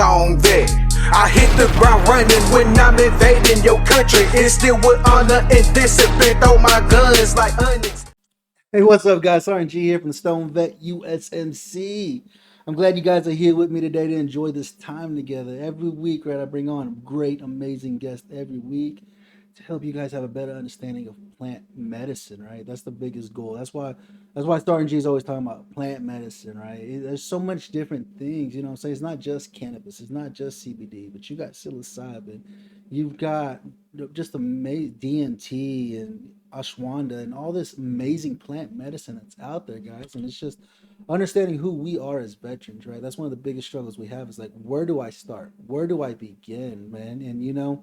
stone vet. I hit the ground running when I'm invading your country. And still with honor and discipline, throw my guns like onions. Hey, what's up, guys? RNG here from STONED VET USMC. I'm glad you guys are here with me today to enjoy this time together. Every week, right, I bring on great, amazing guests every week to help you guys have a better understanding of plant medicine, right? That's the biggest goal. That's why Star G is always talking about plant medicine, right? There's so much different things, you know what I'm saying? It's not just cannabis, it's not just CBD, but you got psilocybin, you've got just amazing DMT and ashwanda and all this amazing plant medicine that's out there, guys. And it's just understanding who we are as veterans, right? That's one of the biggest struggles we have is like, where do I start? Where do I begin, man? And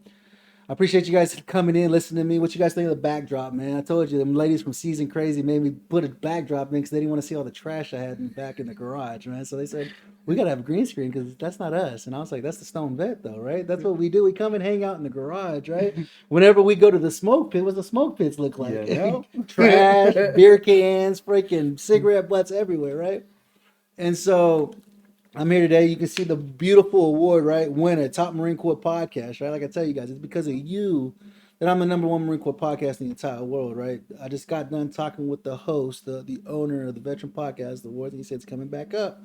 I appreciate you guys coming in, listening to me. What you guys think of the backdrop, man? I told you, them ladies from Season Crazy made me put a backdrop in because they didn't want to see all the trash I had back in the garage, man. So they said, we got to have a green screen because that's not us. And I was like, that's the Stone Vet, though, right? That's what we do. We come and hang out in the garage, right? Whenever we go to the smoke pit, what's the smoke pits look like? Yeah, Trash, beer cans, freaking cigarette butts everywhere, right? And so I'm here today. You can see the beautiful award, right? Winner, Top Marine Corps Podcast, right? Like I tell you guys, it's because of you that I'm the #1 Marine Corps podcast in the entire world, right? I just got done talking with the host, the owner of the Veteran Podcast Awards, and he said it's coming back up.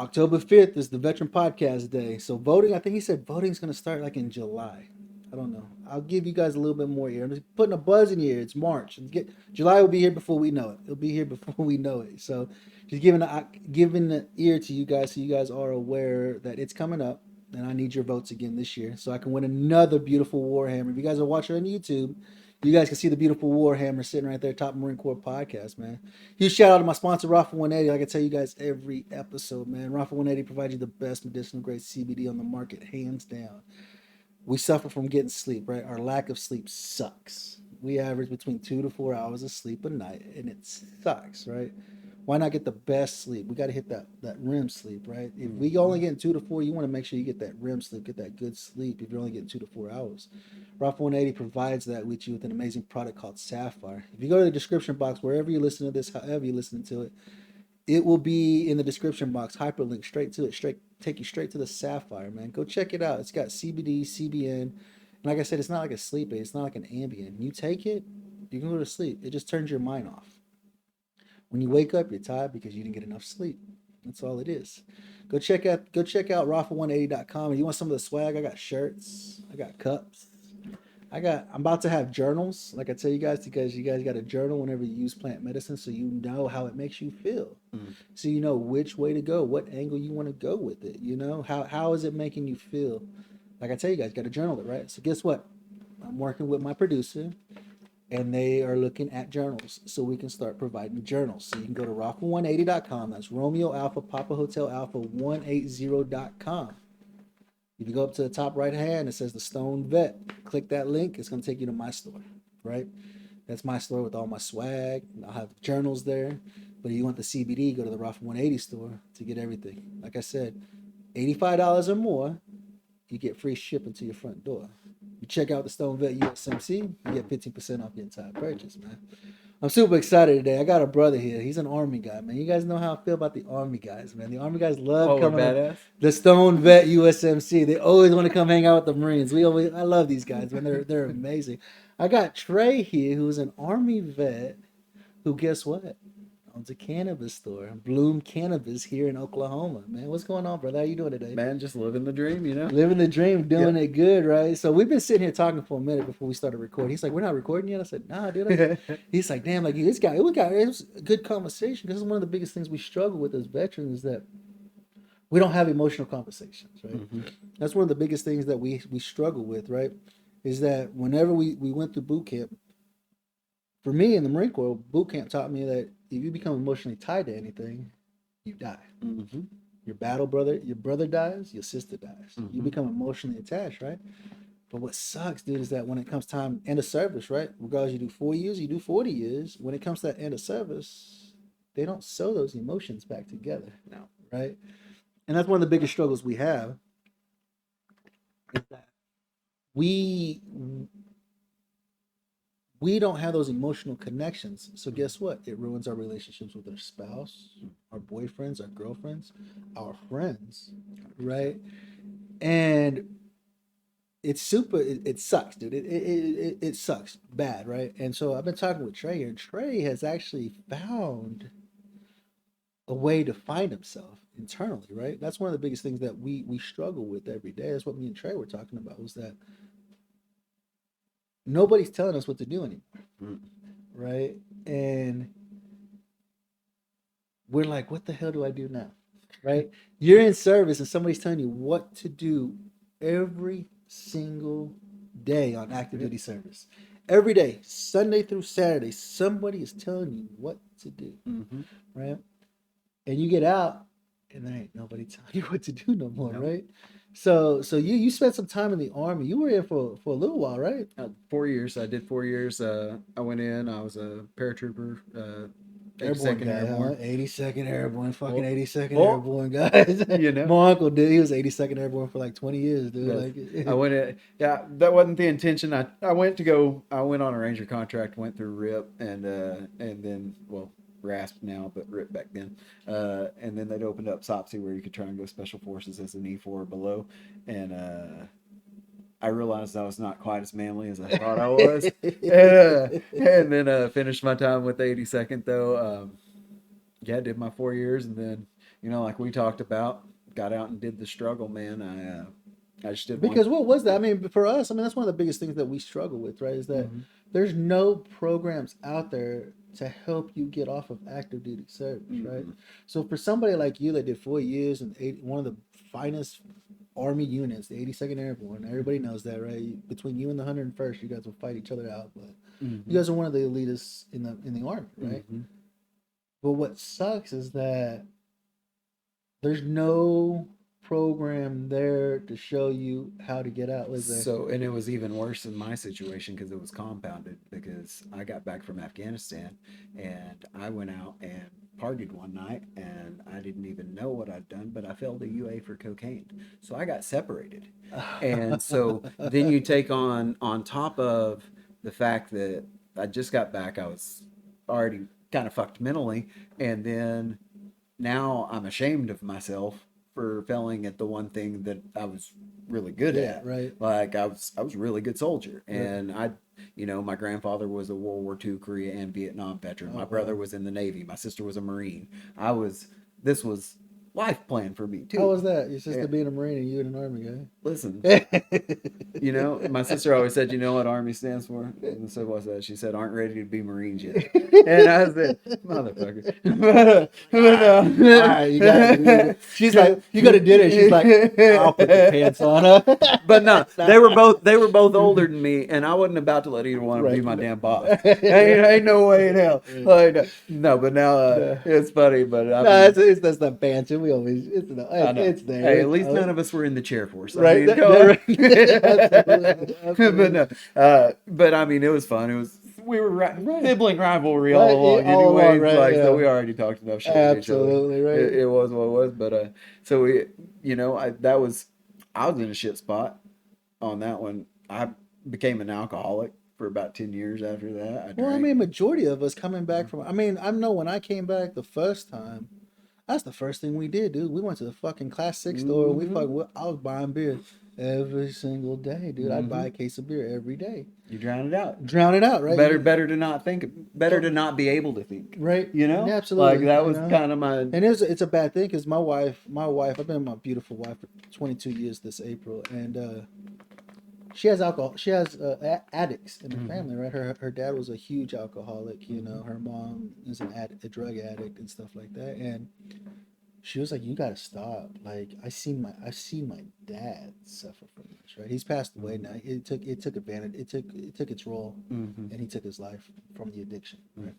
October 5th is the Veteran Podcast Day. So voting, I think he said voting's going to start like in July. I don't know. I'll give you guys a little bit more here. I'm just putting a buzz in here. It's March. July will be here before we know it. It'll be here before we know it. So just giving the ear to you guys so you guys are aware that it's coming up. And I need your votes again this year so I can win another beautiful Warhammer. If you guys are watching on YouTube, you guys can see the beautiful Warhammer sitting right there, Top Marine Corps Podcast, man. Huge shout out to my sponsor, Rafa 180. Like I tell you guys every episode, man. Rafa 180 provides you the best medicinal grade CBD on the market, hands down. We suffer from getting sleep, right? Our lack of sleep sucks. We average between 2 to 4 hours of sleep a night, and it sucks, right? Why not get the best sleep? We got to hit that REM sleep, right? If we only get 2 to 4, you want to make sure you get that REM sleep, get that good sleep. If you're only getting 2 to 4 hours, Rafa 180 provides that with you with an amazing product called Sapphire. If you go to the description box, wherever you listen to this, however you listen to it, it will be in the description box, hyperlink straight to it, take you straight to the Sapphire, man. Go check it out. It's got CBD, CBN, and like I said, it's not like a sleep aid. It's not like an Ambien. You take it, you can go to sleep. It just turns your mind off. When you wake up, you're tired because you didn't get enough sleep. That's all it is. Go check out rafa180.com. If you want some of the swag, I got shirts, I got cups. I'm about to have journals, like I tell you guys, because you guys got a journal whenever you use plant medicine, so you know how it makes you feel. So you know which way to go, what angle you want to go with it. You know how is it making you feel? Like I tell you guys, got to journal it, right? So guess what? I'm working with my producer, and they are looking at journals, so we can start providing journals. So you can go to rafa180.com. That's Romeo Alpha Papa Hotel Alpha 180.com. If you go up to the top right hand, it says the Stone Vet. Click that link. It's going to take you to my store, right? That's my store with all my swag. I'll have journals there. But if you want the CBD, go to the Rafa 180 store to get everything. Like I said, $85 or more, you get free shipping to your front door. You check out the Stone Vet USMC, you get 15% off your entire purchase, man. I'm super excited today. I got a brother here. He's an Army guy, man. You guys know how I feel about the Army guys, man. The Army guys love coming to the Stone Vet USMC. They always want to come hang out with the Marines. I love these guys, man. They're amazing. I got Trey here, who's an Army vet, who, guess what? Owns a cannabis store, BLOOM Cannabis, here in Oklahoma, man. What's going on, brother? How you doing today? Man, just living the dream, you know? Living the dream, doing it good, right? So we've been sitting here talking for a minute before we started recording. He's like, we're not recording yet? I said, nah, dude. He's like, damn, like, it was a good conversation. This is one of the biggest things we struggle with as veterans, is that we don't have emotional conversations, right? Mm-hmm. That's one of the biggest things that we struggle with, right? Is that whenever we went through boot camp, for me in the Marine Corps, boot camp taught me that if you become emotionally tied to anything, you die. Mm-hmm. Your brother dies, your sister dies. Mm-hmm. You become emotionally attached, right? But what sucks, dude, is that when it comes time, end of service, right? Regardless, you do 4 years, you do 40 years. When it comes to that end of service, they don't sew those emotions back together. No, right? And that's one of the biggest struggles we have. Is that we we don't have those emotional connections. So guess what? It ruins our relationships with our spouse, our boyfriends, our girlfriends, our friends, right? And it's super. It sucks, dude. It sucks bad, right? And so I've been talking with Trey, and Trey has actually found a way to find himself internally, right? That's one of the biggest things that we struggle with every day. That's what me and Trey were talking about, was that nobody's telling us what to do anymore, right? And we're like, what the hell do I do now, right? You're in service and somebody's telling you what to do every single day on active duty service. Every day, Sunday through Saturday, somebody is telling you what to do, right? And you get out, and there ain't nobody telling you what to do no more, right? So you spent some time in the Army. You were in for a little while, right? 4 years. I did 4 years. I went in. I was a paratrooper. Airborne 82nd guy, Airborne. huh? 82nd Airborne, fucking 82nd Oh. Airborne, guys. You know? My uncle did. He was 82nd Airborne for like 20 years, dude. Yes. I went in. Yeah, that wasn't the intention. I went on a Ranger contract, went through RIP, and then, well, RASP now, but RIP back then. And then they'd opened up SOPSI where you could try and go Special Forces as an E4 or below. And I realized I was not quite as manly as I thought I was. And then finished my time with the 82nd, though. Yeah, did my 4 years. And then, like we talked about, got out and did the struggle, man. I just did because what was that? I mean, for us, I mean, that's one of the biggest things that we struggle with, right? Is that there's no programs out there to help you get off of active duty service, right? So for somebody like you that did 4 years and one of the finest Army units, the 82nd Airborne, everybody knows that, right? Between you and the 101st, you guys will fight each other out, but you guys are one of the elitists in the Army, right? But what sucks is that there's no program there to show you how to get out, was there? So, and it was even worse in my situation because it was compounded, because I got back from Afghanistan and I went out and partied one night and I didn't even know what I'd done, but I failed a UA for cocaine. So I got separated. And so then you take on top of the fact that I just got back, I was already kind of fucked mentally. And then now I'm ashamed of myself for failing at the one thing that I was really good at. Right. Like I was a really good soldier, and my grandfather was a World War II, Korea, and Vietnam veteran. My brother was in the Navy. My sister was a Marine. This was life plan for me too. How was that? Your sister being a Marine and you in an Army guy? Listen, my sister always said, you know what Army stands for? And so what's that? She said, aren't ready to be Marines yet. And I said, motherfucker. All right, you got it. She's like, you got to do it. She's like, I'll put the pants on her. But no, they were both older than me, and I wasn't about to let either one of them be my damn boss. ain't no way in hell. Like, no, but now it's funny. But that's the banter. We always it's there. Hey, at least none of us were in the chair force, right? But no, but I mean, it was fun. We were sibling rivalry all along, anyway. Right, so we already talked enough shit. Absolutely, right. It was what it was, but so we, I was in a shit spot on that one. I became an alcoholic for about 10 years after that. Well, I mean, majority of us coming back from, I know when I came back the first time, that's the first thing we did, dude. We went to the fucking Class 6 store. I was buying beer every single day, dude. I'd buy a case of beer every day. You drown it out. Drown it out, right? Better to not think. Better to not be able to think. Right. Absolutely. Like that was kind of my. And it's a bad thing because my wife, I've been with my beautiful wife for 22 years this April, and she has alcohol. She has addicts in her family, right? Her dad was a huge alcoholic. Her mom is a drug addict and stuff like that. And she was like, "You gotta stop. Like I've seen my dad suffer from this, right? He's passed away now. It took advantage. It took its role, and he took his life from the addiction, right?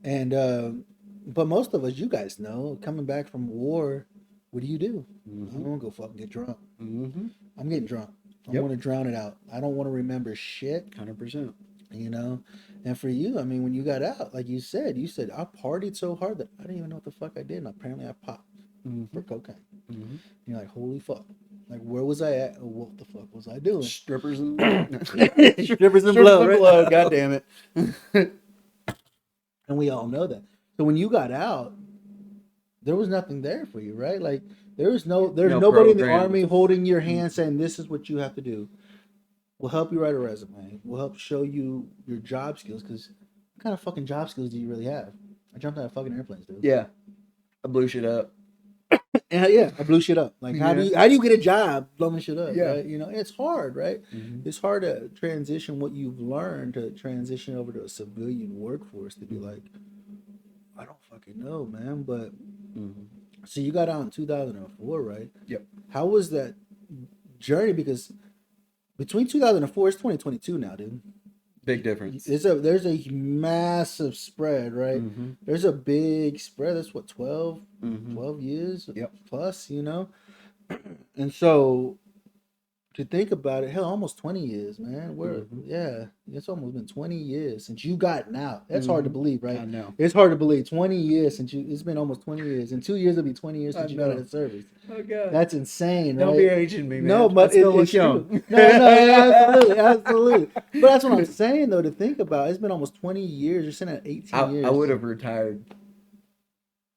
And but most of us, you guys know, coming back from war, what do? I'm gonna go fucking get drunk. I'm getting drunk. I want to drown it out. I don't want to remember shit. 100%. And for you, I mean, when you got out, like you said I partied so hard that I didn't even know what the fuck I did. And apparently I popped for cocaine. You're like, holy fuck. Like, where was I at? What the fuck was I doing? Strippers and Strippers and blow, right? blow. God damn it. And we all know that. So when you got out, there was nothing there for you, right? Like there's No nobody in the program. army holding your hand saying this is what you have to do. We'll help you write a resume. We'll help show you your job skills because what kind of fucking job skills do you really have? I jumped out of fucking airplanes, dude. Yeah, I blew shit up. And yeah, I blew shit up. Like how do you get a job blowing shit up? Yeah. Right? You know, it's hard, right? Mm-hmm. It's hard to transition what you've learned to transition over to a civilian workforce to be like, I don't fucking know, man. But so you got out in 2004, right? Yep. How was that journey? Because between 2004, it's 2022 now, dude. Big difference. There's a massive spread, right? Mm-hmm. There's a big spread. That's what 12 Mm-hmm. years Yep. plus, you know. And so to think about it, hell, almost 20 years, man. Yeah, it's almost been 20 years since you gotten out. That's hard to believe, right? I know. It's hard to believe. 20 years since it's been almost 20 years. In 2 years, it'll be 20 years since you got out of service. Oh god. That's insane, Don't right? be aging me, man. No, but I still look it's young. true. No, absolutely. But that's what I'm saying, though, to think about. It's been almost 20 years. You're sitting at 18 years. I would have retired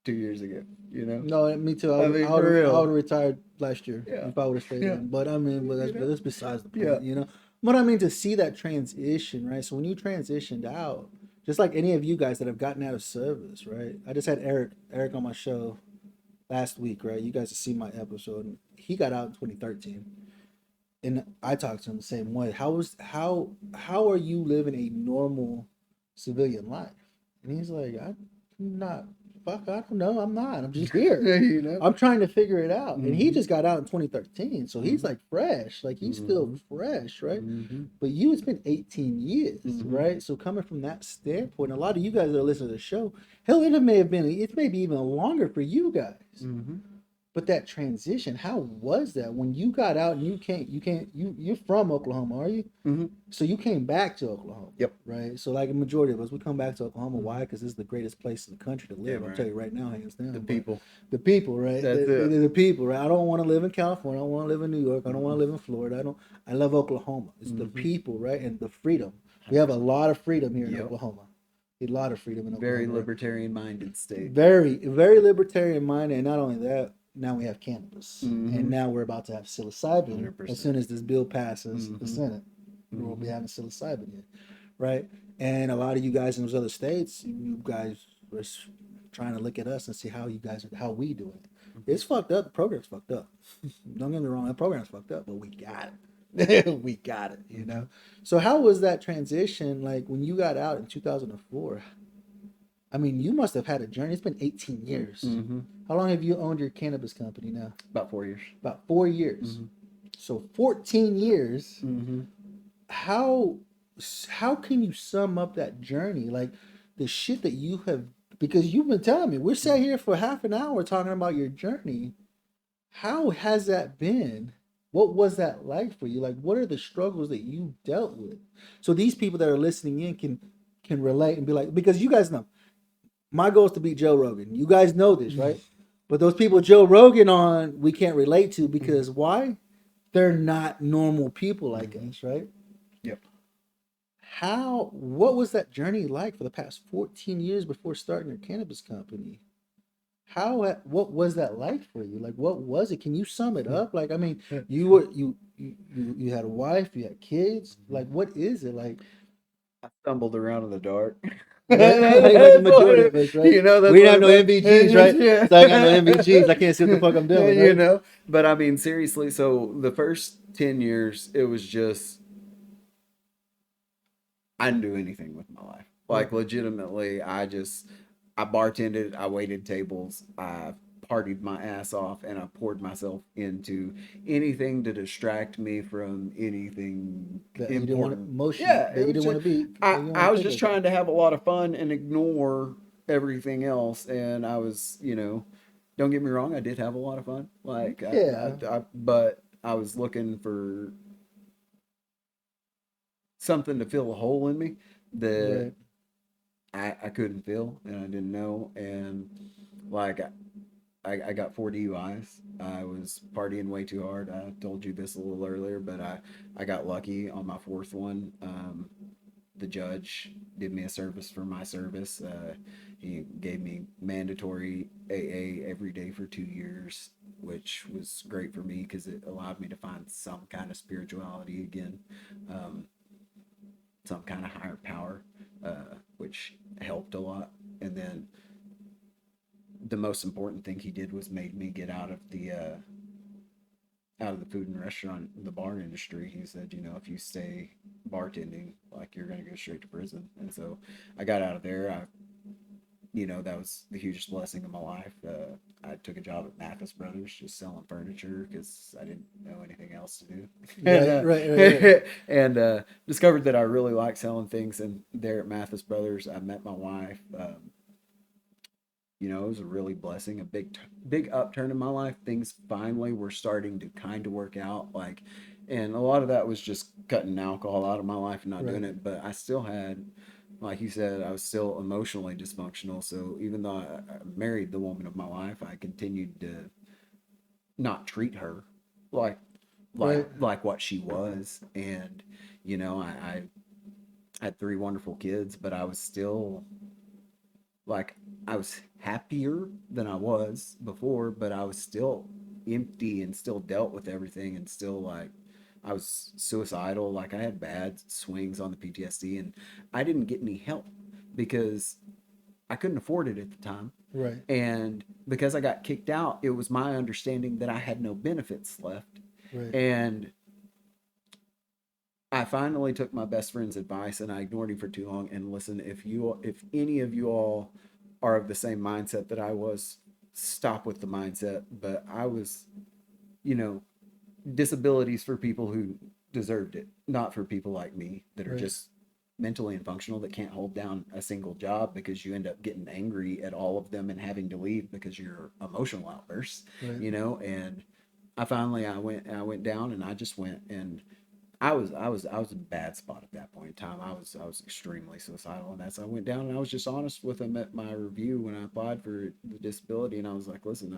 2 years ago. You know. No, me too. I I mean, would for real. have retired last year if I would have stayed Yeah. in. But I mean, that's besides the point, Yeah. you know. But I mean, to see that transition, right? So when you transitioned out, just like any of you guys that have gotten out of service, right? I just had Eric on my show last week, right? You guys have seen my episode. And he got out in 2013, and I talked to him the same way. How are you living a normal civilian life? And he's like, I'm not. Fuck, I don't know. I'm not. I'm just here. You know. I'm trying to figure it out. And he Mm-hmm. just got out in 2013. So he's like fresh. Like he's still fresh, right? Mm-hmm. But you, it's been 18 years, Mhm. right? So coming from that standpoint, a lot of you guys that are listening to the show, hell, it may be even longer for you guys. Mm-hmm. But that transition, how was that when you got out and you're from Oklahoma, are you? Mm-hmm. So you came back to Oklahoma. Yep. Right. So like a majority of us, we come back to Oklahoma. Why? Because it's the greatest place in the country to live. Yeah, I'll tell you right now, hands down. The But people. the people, right? That's it. The people, right? I don't want to live in California. I don't want to live in New York. I don't want to live in Florida. I love Oklahoma. It's the people, right? And the freedom. We have a lot of freedom here in Yep. Oklahoma. A lot of freedom in Oklahoma. Very libertarian minded state. Very, very libertarian minded. And not only that, now we have cannabis. Mhm. And now we're about to have psilocybin. 100%. As soon as this bill passes the Mhm. Senate, we'll be having psilocybin here. Right? And a lot of you guys in those other states, you guys were trying to look at us and see how we do it. It's fucked up. The program's fucked up. Don't get me wrong, that program's fucked up, but we got it. We got it, you know. So how was that transition like when you got out in 2004? I mean, you must have had a journey. It's been 18 years. Mm-hmm. How long have you owned your cannabis company now? About 4 years. About 4 years. Mhm. So 14 years. Mm-hmm. How can you sum up that journey? Like the shit that you have, because you've been telling me, we're sat here for half an hour talking about your journey. How has that been? What was that like for you? Like, what are the struggles that you dealt with? So these people that are listening in can relate and be like, because you guys know, my goal is to beat Joe Rogan. You guys know this, right? But those people Joe Rogan on, we can't relate to because why? They're not normal people like us, right? Yep. What was that journey like for the past 14 years before starting your cannabis company? What was that like for you? Like, what was it? Can you sum it up? Like, I mean, you had a wife, you had kids. Like, what is it like? I stumbled around in the dark. Like the majority of us, right? You know, that's we didn't have no what- MVGs, right? Yeah. So I got no MVGs. I can't see what the fuck I'm doing. You Right? know, but I mean, seriously. So the first 10 years, it was just I didn't do anything with my life. Like legitimately, I bartended, I waited tables, I partied my ass off, and I poured myself into anything to distract me from anything That you didn't want important. emotion. Yeah, That you didn't want to be. I was just trying to have a lot of fun and ignore everything else, and I was, don't get me wrong, I did have a lot of fun. Like, Yeah. but I was looking for something to fill a hole in me that I couldn't fill, and I didn't know, and like I got 4 DUIs. I was partying way too hard. I told you this a little earlier, but I got lucky on my 4th one. The judge did me a service for my service. He gave me mandatory AA every day for 2 years, which was great for me because it allowed me to find some kind of spirituality again, some kind of higher power, which helped a lot. And then the most important thing he did was made me get out of the food and restaurant, the bar industry. He said, you know, if you stay bartending, like, you're going to go straight to prison. And so I got out of there. That was the hugest blessing of my life. I took a job at Mathis Brothers, just selling furniture because I didn't know anything else to do. Right. And discovered that I really liked selling things. And there at Mathis Brothers, I met my wife. It was a really blessing, a big upturn in my life. Things finally were starting to kind of work out. And a lot of that was just cutting alcohol out of my life and not doing it. But I still had, like you said, I was still emotionally dysfunctional. So even though I married the woman of my life, I continued to not treat her like what she was. And, I had 3 wonderful kids, but I was still I was happier than I was before, but I was still empty and still dealt with everything, and still I was suicidal. I had bad swings on the PTSD, and I didn't get any help because I couldn't afford it at the time. Right. And because I got kicked out, it was my understanding that I had no benefits left. Right. And I finally took my best friend's advice, and I ignored him for too long. And listen, if any of you all are of the same mindset that I was, stop with the mindset. But I was, disabilities for people who deserved it, not for people like me that are just mentally unfunctional, that can't hold down a single job because you end up getting angry at all of them and having to leave because your emotional outbursts, and I went down, and I just went, and I was in a bad spot at that point in time. I was extremely suicidal, and as I went down, and I was just honest with them at my review when I applied for the disability, and I was like, listen,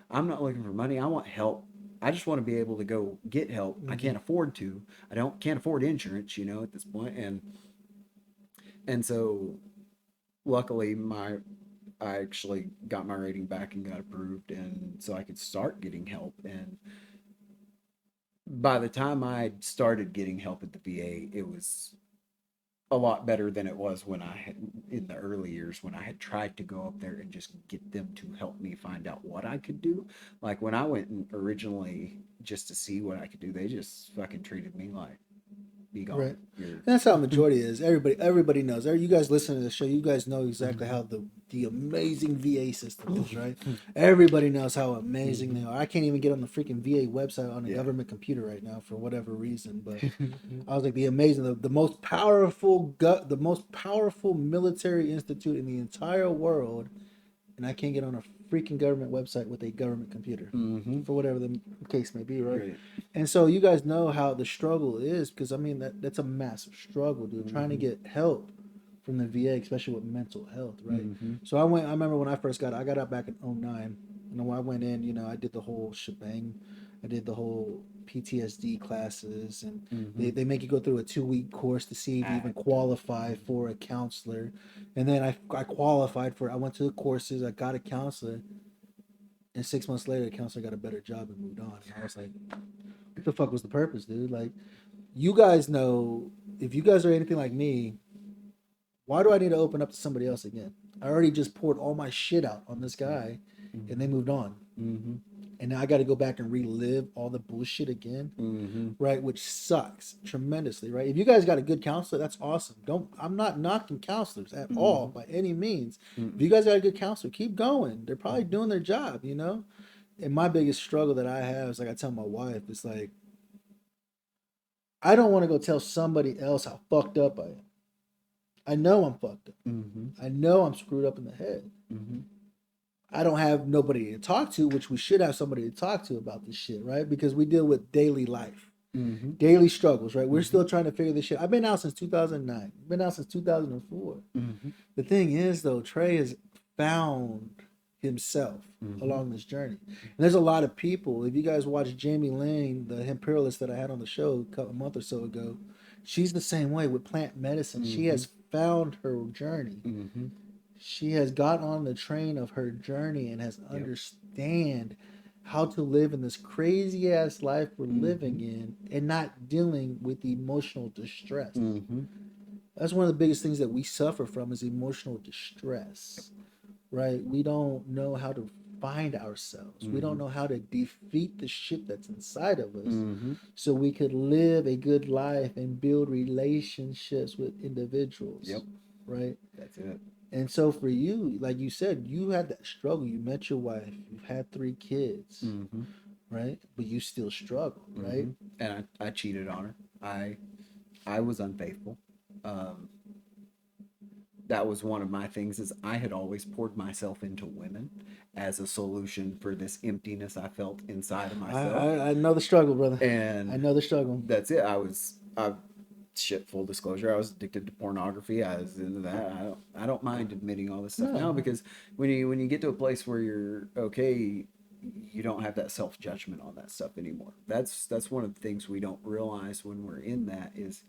I'm not looking for money. I want help. I just want to be able to go get help. I can't afford to. Can't afford insurance, at this point, and so luckily I actually got my rating back and got approved, and so I could start getting help. And by the time I started getting help at the VA, it was a lot better than it was when I had, in the early years, when I had tried to go up there and just get them to help me find out what I could do. When I went originally just to see what I could do, they just fucking treated me like, be gone. Right. That's how the majority is. Everybody knows. You guys listen to the show, you guys know exactly how the amazing VA system is, right? Everybody knows how amazing they are. I can't even get on the freaking VA website on a government computer right now for whatever reason. But I was like, the most powerful military institute in the entire world, and I can't get on a freaking government website with a government computer for whatever the case may be, right? And so you guys know how the struggle is, because I mean that's a massive struggle, dude. Trying to get help from the VA, especially with mental health, right? So I remember when I got out back in 2009, when I went in, I did the whole shebang. I did the whole PTSD classes, and they make you go through a 2-week course to see if you even qualify for a counselor. And then I qualified for it. I went to the courses, I got a counselor, and 6 months later, the counselor got a better job and moved on. And I was like, what the fuck was the purpose, dude? You guys know, if you guys are anything like me, why do I need to open up to somebody else again? I already just poured all my shit out on this guy, and they moved on. And now I got to go back and relive all the bullshit again, right? Which sucks tremendously, right? If you guys got a good counselor, that's awesome. I'm not knocking counselors at all by any means. If you guys got a good counselor, keep going. They're probably doing their job, And my biggest struggle that I have is, I tell my wife, it's I don't want to go tell somebody else how fucked up I am. I know I'm fucked up. I know I'm screwed up in the head. I don't have nobody to talk to, which we should have somebody to talk to about this shit, right? Because we deal with daily life, daily struggles, right? We're still trying to figure this shit. I've been out since 2009. I've been out since 2004. The thing is, though, Trey has found himself along this journey. And there's a lot of people. If you guys watch Jamie Lane, the imperialist that I had on the show a month or so ago, she's the same way with plant medicine. She has found her journey. She has got on the train of her journey and has understand how to live in this crazy ass life we're living in and not dealing with emotional distress. That's one of the biggest things that we suffer from is emotional distress, right? We don't know how to find ourselves. We don't know how to defeat the shit that's inside of us so we could live a good life and build relationships with individuals. Right? That's it. And so for you, like you said, you had that struggle. You met your wife. You've had 3 kids, right? But you still struggle, right? And I cheated on her. I was unfaithful. That was one of my things is I had always poured myself into women as a solution for this emptiness I felt inside of myself. I know the struggle, brother. And I know the struggle. That's it. Shit, full disclosure, I was addicted to pornography. I was into that. I don't mind admitting all this stuff now, because when you get to a place where you're okay, you don't have that self-judgment on that stuff anymore. That's one of the things we don't realize when we're in that is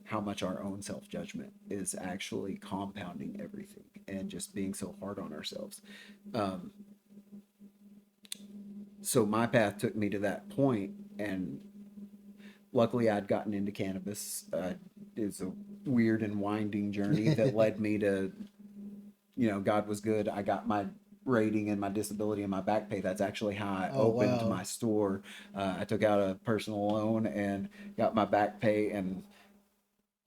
how much our own self-judgment is actually compounding everything and just being so hard on ourselves. So my path took me to that point, and luckily I'd gotten into cannabis. It's a weird and winding journey that led me to, God was good. I got my rating and my disability and my back pay. That's actually how I opened my store. I took out a personal loan and got my back pay, and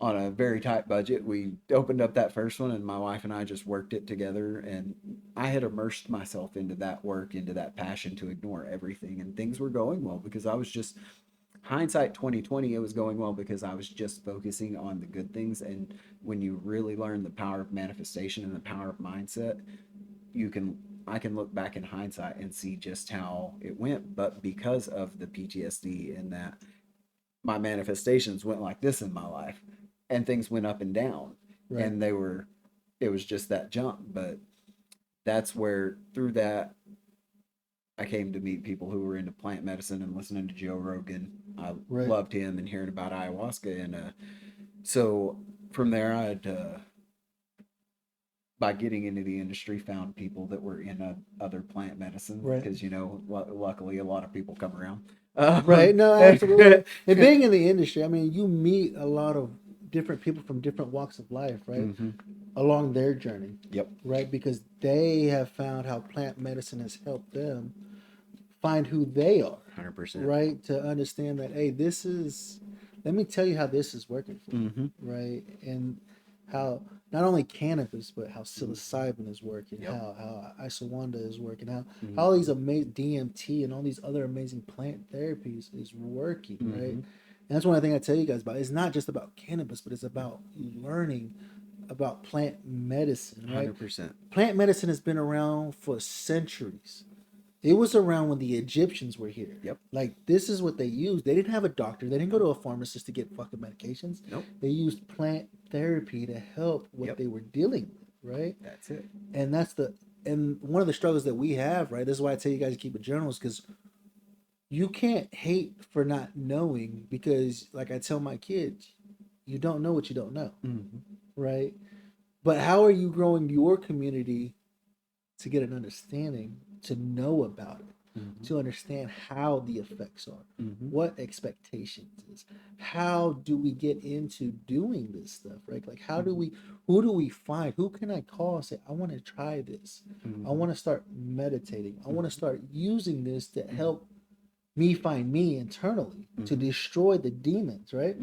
on a very tight budget, we opened up that first one, and my wife and I just worked it together. And I had immersed myself into that work, into that passion to ignore everything, and things were going well because I was just, hindsight 2020, it was going well because I was just focusing on the good things. And when you really learn the power of manifestation and the power of mindset, I can look back in hindsight and see just how it went. But because of the PTSD and that, my manifestations went like this in my life, and things went up and down, and it was just that jump. But that's where, through that, I came to meet people who were into plant medicine and listening to Joe Rogan. I loved him and hearing about ayahuasca. And so from there, by getting into the industry, found people that were in other plant medicine, because, luckily a lot of people come around. No, absolutely. And being in the industry, I mean, you meet a lot of different people from different walks of life, right? Along their journey. Right? Because they have found how plant medicine has helped them find who they are. 100%. Right? To understand that, hey, let me tell you how this is working for you. Right? And how not only cannabis, but how psilocybin is working, how ashwagandha is working, how all these amazing DMT and all these other amazing plant therapies is working, right? And that's one of the things I tell you guys about. It's not just about cannabis, but it's about learning about plant medicine, right? 100%. Plant medicine has been around for centuries. It was around when the Egyptians were here. Like, this is what they used. They didn't have a doctor. They didn't go to a pharmacist to get fucking medications. They used plant therapy to help what they were dealing with, right? That's it. And one of the struggles that we have, right? This is why I tell you guys to keep it journals, because you can't hate for not knowing, because, like I tell my kids, you don't know what you don't know, right? But how are you growing your community to get an understanding, to know about it, to understand how the effects are, what expectations is, how do we get into doing this stuff, right? Like, who do we find, who can I call and say, I want to try this, I want to start meditating, I want to start using this to help me find me internally, to destroy the demons, right?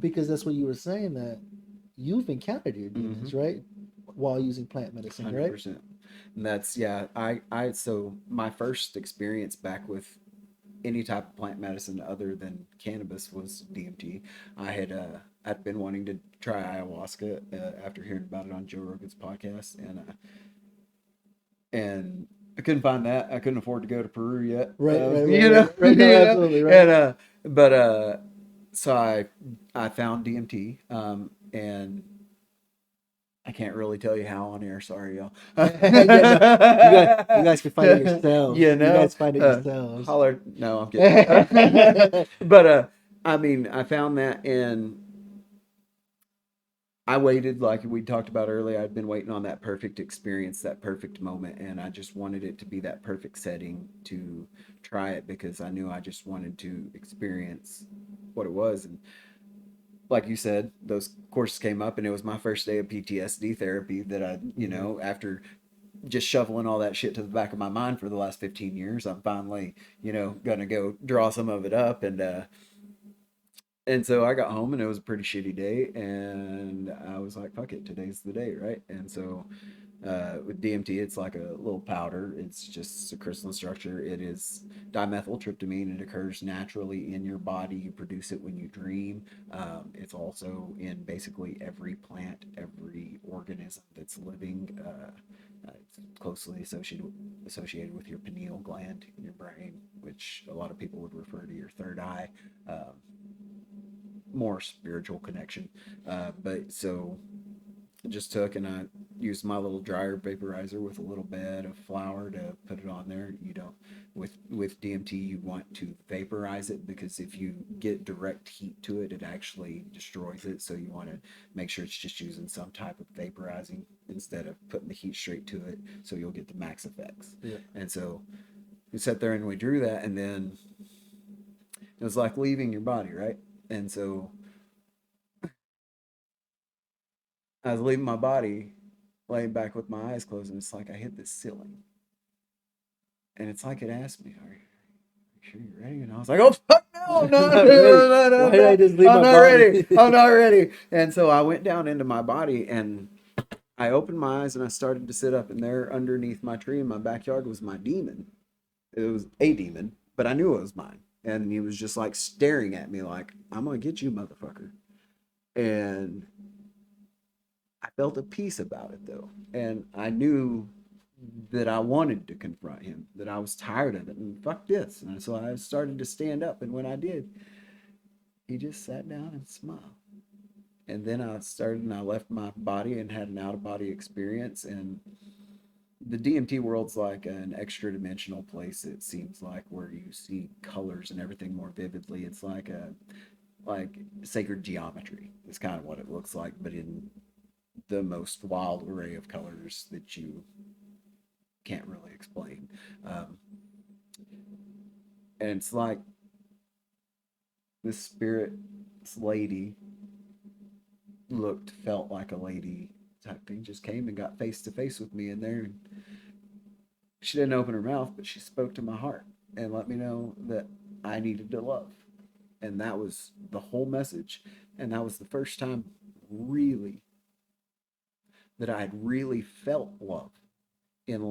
Because that's what you were saying, that you've encountered your demons, right, while using plant medicine, 100%. Right? And that's, so my first experience back with any type of plant medicine other than cannabis was DMT. I'd been wanting to try ayahuasca after hearing about it on Joe Rogan's podcast, and I couldn't find that. I couldn't afford to go to Peru yet. Right. Absolutely, right. So I found DMT, and I can't really tell you how on air. Sorry, y'all. Yeah, no, you guys can find it yourselves. You You know, guys find it yourselves. holler. No, I'm kidding. But I mean, I found that, and I waited, like we talked about earlier. I'd been waiting on that perfect experience, that perfect moment, and I just wanted it to be that perfect setting to try it because I knew I just wanted to experience what it was. And like you said, those courses came up, and it was my first day of PTSD therapy that I, after just shoveling all that shit to the back of my mind for the last 15 years, I'm finally, gonna go draw some of it up. And so I got home and it was a pretty shitty day, and I was like, fuck it, today's the day, right? And so with DMT, it's like a little powder. It's just a crystalline structure. It is dimethyltryptamine. It occurs naturally in your body. You produce it when you dream. It's also in basically every plant, every organism that's living. It's closely associated with your pineal gland in your brain, which a lot of people would refer to your third eye. More spiritual connection. But so I just took and I used my little dryer vaporizer with a little bed of flour to put it on there. You don't with DMT you want to vaporize it because if you get direct heat to it, it actually destroys it. So you want to make sure it's just using some type of vaporizing instead of putting the heat straight to it, so you'll get the max effects. Yeah. And so we sat there and we drew that, and then it was like leaving your body, right? And so I was leaving my body, laying back with my eyes closed, and it's like I hit this ceiling. And it's like it asked me, are you sure you're ready? And I was like, oh, fuck no, I'm not Not ready. no, Why did I just leave I'm my not body? ready. I'm not ready. And so I went down into my body, and I opened my eyes, and I started to sit up, and there underneath my tree in my backyard was my demon. It was a demon, but I knew it was mine. And he was just like staring at me like, I'm going to get you, motherfucker. And I felt a peace about it though. And I knew that I wanted to confront him, that I was tired of it and fuck this. And so I started to stand up. And when I did, he just sat down and smiled. And then I started and I left my body and had an out of body experience. And the DMT world's like an extra dimensional place, it seems like, where you see colors and everything more vividly. It's like sacred geometry. It's kind of what it looks like, but in the most wild array of colors that you can't really explain. And it's like this spirit's lady felt like a lady type thing, just came and got face to face with me in there. And she didn't open her mouth, but she spoke to my heart and let me know that I needed to love. And that was the whole message. And that was the first time really that I had really felt love in,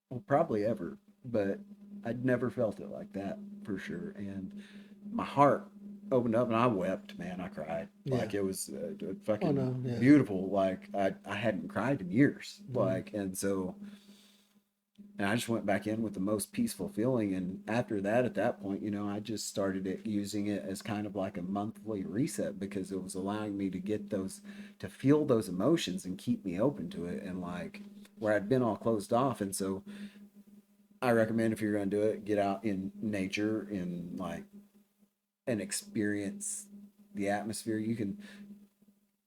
well, probably ever, but I'd never felt it like that for sure. And my heart opened up and I wept, man. I cried. Yeah. Like it was fucking Yeah. beautiful. Like I hadn't cried in years. Mm-hmm. Like, and I just went back in with the most peaceful feeling. And after that, at that point, I just started using it as kind of like a monthly reset because it was allowing me to get to feel those emotions and keep me open to it. And like where I'd been all closed off. And so I recommend if you're going to do it, get out in nature and experience the atmosphere.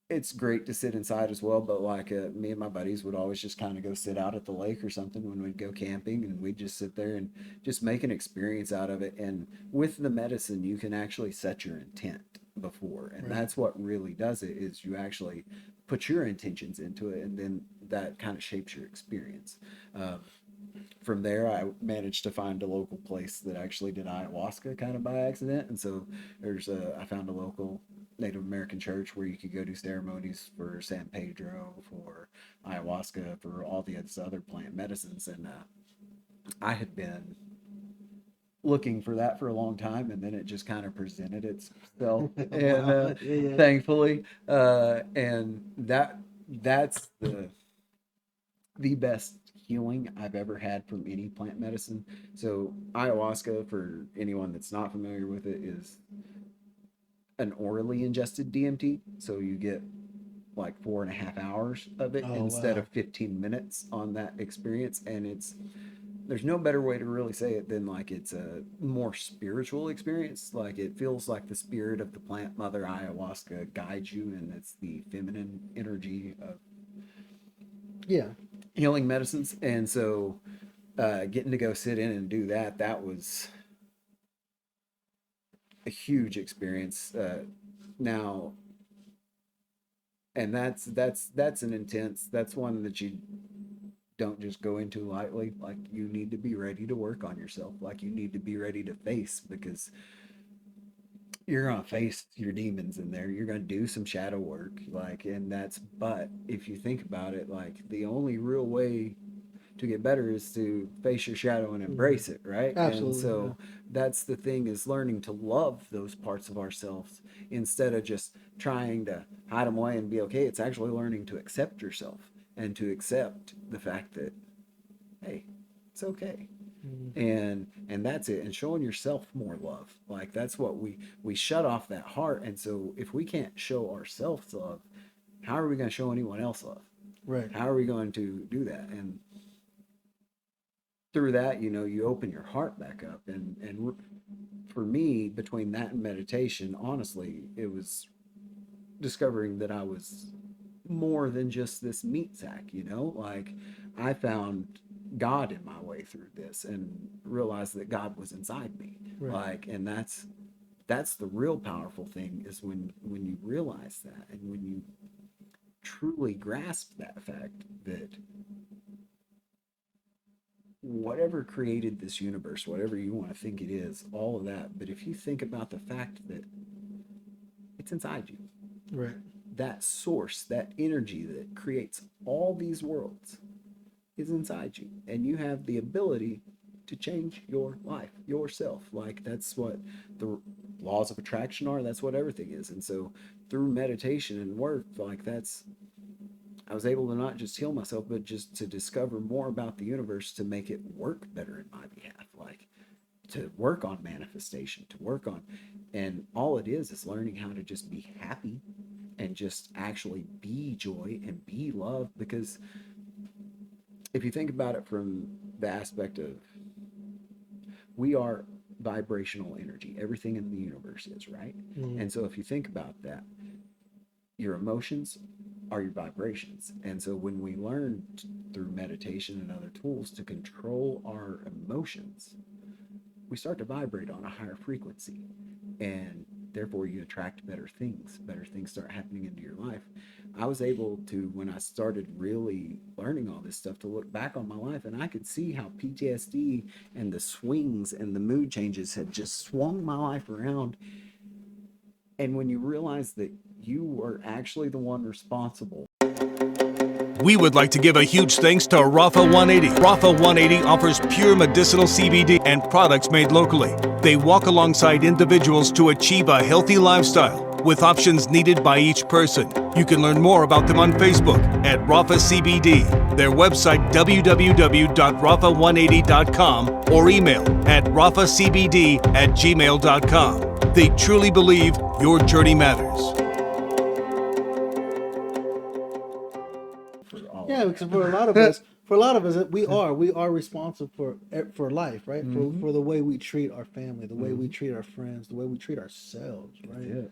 It's great to sit inside as well, but like me and my buddies would always just kind of go sit out at the lake or something when we'd go camping, and we'd just sit there and just make an experience out of it. And with the medicine, you can actually set your intent before, and that's what really does it, is you actually put your intentions into it, and then that kind of shapes your experience. From there, I managed to find a local place that actually did ayahuasca kind of by accident. And so I found a local Native American church where you could go do ceremonies for San Pedro, for ayahuasca, for all the other plant medicines. And I had been looking for that for a long time, and then it just kind of presented itself. And Yeah. thankfully, and that's the best healing I've ever had from any plant medicine. So ayahuasca, for anyone that's not familiar with it, is an orally ingested DMT. So you get like 4.5 hours of it instead of 15 minutes on that experience. And there's no better way to really say it than like it's a more spiritual experience. Like it feels like the spirit of the plant mother ayahuasca guides you, and it's the feminine energy of healing medicines. And so getting to go sit in and do that was a huge experience. Now, and that's an intense, that's one that you don't just go into lightly. Like you need to be ready to work on yourself. Like you need to be ready to face, because you're going to face your demons in there. You're going to do some shadow work. Like, and but if you think about it, like the only real way to get better is to face your shadow and embrace it, right? Absolutely. And so that's the thing, is learning to love those parts of ourselves instead of just trying to hide them away and be okay. It's actually learning to accept yourself and to accept the fact that, hey, it's okay. And that's it. And showing yourself more love. Like that's what we shut off that heart. And so if we can't show ourselves love, how are we going to show anyone else love? Right. How are we going to do that? And through that, you open your heart back up. And for me, between that and meditation, honestly, it was discovering that I was more than just this meat sack. Like I found God in my way through this and realized that God was inside me. Right. Like, and that's the real powerful thing, is when you realize that, and when you truly grasp that fact that whatever created this universe, whatever you want to think it is, all of that, but if you think about the fact that it's inside you, right, that source, that energy that creates all these worlds is inside you, and you have the ability to change your life yourself. Like that's what the laws of attraction are. That's what everything is. And so through meditation and work, like I was able to not just heal myself, but just to discover more about the universe, to make it work better in my behalf. Like to work on manifestation, to work on, and all it is learning how to just be happy and just actually be joy and be love. Because if you think about it from the aspect of, we are vibrational energy, everything in the universe is, right? And so if you think about that, your emotions are your vibrations. And so when we learn through meditation and other tools to control our emotions, we start to vibrate on a higher frequency, and therefore you attract better things start happening into your life. I was able to, when I started really learning all this stuff, to look back on my life, and I could see how PTSD and the swings and the mood changes had just swung my life around. And when you realize that you were actually the one responsible. We would like to give a huge thanks to Rafa 180. Rafa 180 offers pure medicinal CBD and products made locally. They walk alongside individuals to achieve a healthy lifestyle with options needed by each person. You can learn more about them on Facebook at Rafa CBD, their website www.rafa180.com, or email at rafacbd@gmail.com. They truly believe your journey matters. Yeah, because for a lot of us, we are responsible for life, right? For the way we treat our family, the way we treat our friends, the way we treat ourselves, right? Yeah.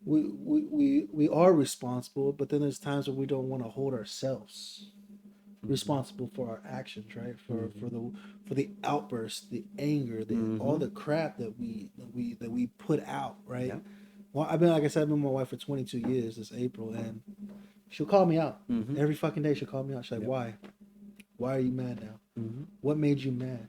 We are responsible, but then there's times when we don't want to hold ourselves responsible for our actions, right? For the outbursts, the anger, all the crap that we put out, right? Yeah. Well, I've been with my wife for 22 years this April, and she'll call me out every fucking day. She'll call me out. She's like, "Why? Why are you mad now? What made you mad?"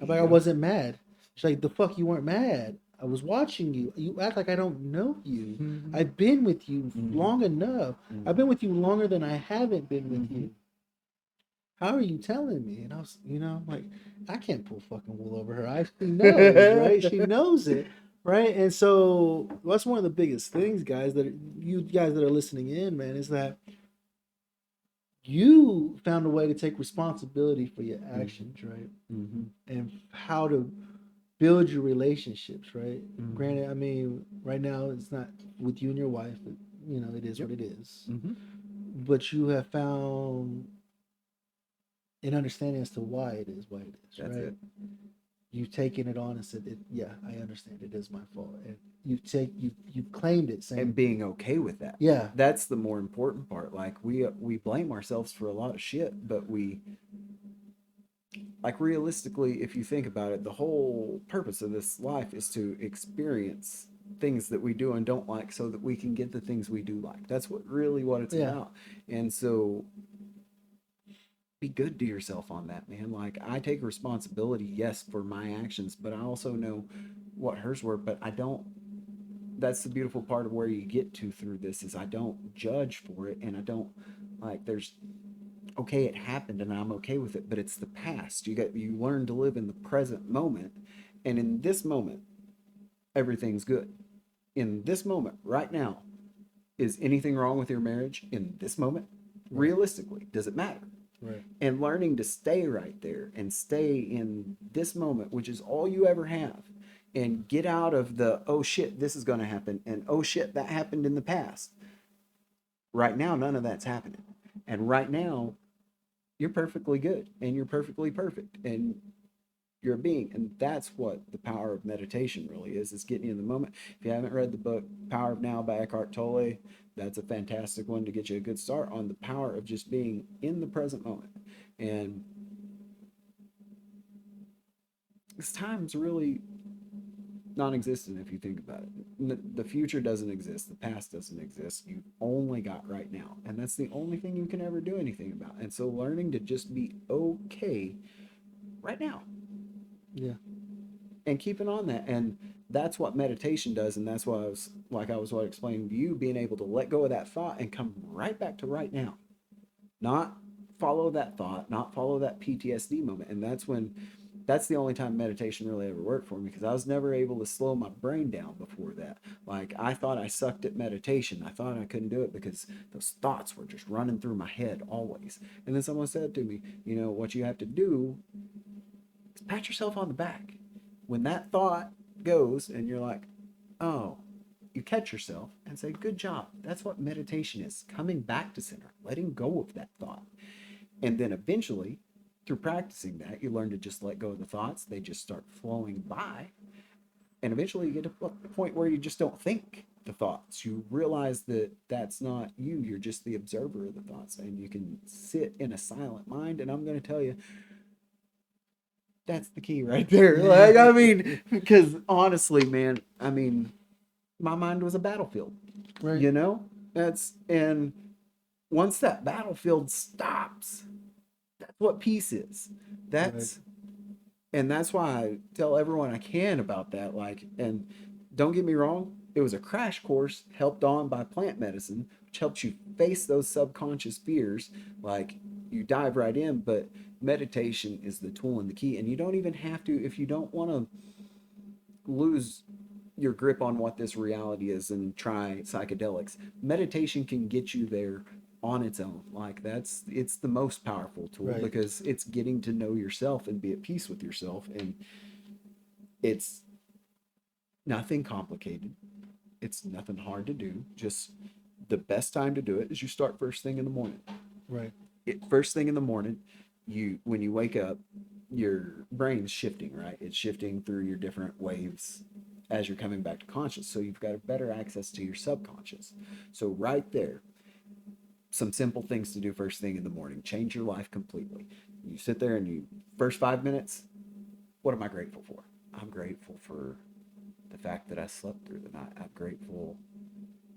I'm like, "I wasn't mad." She's like, "The fuck, you weren't mad. I was watching you. You act like I don't know you. I've been with you long enough. I've been with you longer than I haven't been with you. How are you telling me?" And I was, like, I can't pull fucking wool over her eyes. She knows, right? She knows it, right? And so that's one of the biggest things, guys, that you guys that are listening in, man, is that you found a way to take responsibility for your actions, right? And how to build your relationships, right? Granted, I mean, right now it's not with you and your wife, but it is what it is. but you have found an understanding as to why it is, That's right? it. You've taken it on and said, yeah, I understand it is my fault. And you've claimed it, saying, And being okay with that. yeah, That's the more important part. Like we blame ourselves for a lot of shit, but like realistically, if you think about it, the whole purpose of this life is to experience things that we do and don't like so that we can get the things we do like. That's what it's Yeah. about. And so be good to yourself on that, man. Like I take responsibility, yes, for my actions, but I also know what hers were, but I don't. That's the beautiful part of where you get to through this is I don't judge for it, and I don't like there's okay, it happened and I'm okay with it, but it's the past. You learn to live in the present moment, and in this moment everything's good. In this moment right now, is anything wrong with your marriage in this moment? Realistically, does it matter? right, And learning to stay right there and stay in this moment, which is all you ever have, and get out of the oh shit, this is going to happen, and oh shit, that happened in the past. Right now, none of that's happening. And right now, you're perfectly good and you're perfectly perfect and you're a being. And that's what the power of meditation really is getting you in the moment. If you haven't read the book Power of Now by Eckhart Tolle, that's a fantastic one to get you a good start on the power of just being in the present moment. And this time's really non-existent if you think about it. The future doesn't exist. The past doesn't exist. You've only got right now. And that's the only thing you can ever do anything about. And so learning to just be okay right now. yeah, And keeping on that. And that's what meditation does. And that's why I was explaining to you, being able to let go of that thought and come right back to right now. Not follow that thought, not follow that PTSD moment. And that's the only time meditation really ever worked for me, because I was never able to slow my brain down before that. Like I thought I sucked at meditation. I thought I couldn't do it because those thoughts were just running through my head always. And then someone said to me, what you have to do is pat yourself on the back. When that thought goes and you're like, oh, you catch yourself and say, good job. That's what meditation is. Coming back to center, letting go of that thought. And then eventually, through practicing that, you learn to just let go of the thoughts. They just start flowing by. And eventually you get to the point where you just don't think the thoughts. You realize that that's not you. You're just the observer of the thoughts. And you can sit in a silent mind. And I'm going to tell you, that's the key right there. Because honestly, man, my mind was a battlefield. right. And once that battlefield stops, that's what peace is. And that's why I tell everyone I can about that. And don't get me wrong, it was a crash course helped on by plant medicine, which helps you face those subconscious fears. Like you dive right in, but meditation is the tool and the key. And you don't even have to, if you don't want to lose your grip on what this reality is and try psychedelics, meditation can get you there on its own. It's the most powerful tool, Right. because it's getting to know yourself and be at peace with yourself. And it's nothing complicated. It's nothing hard to do. Just the best time to do it is you start first thing in the morning. Right. First thing in the morning, when you wake up, your brain's shifting, right? It's shifting through your different waves as you're coming back to conscious. So you've got better access to your subconscious. So right there, some simple things to do first thing in the morning, change your life completely. You sit there and first 5 minutes, what am I grateful for? I'm grateful for the fact that I slept through the night. I'm grateful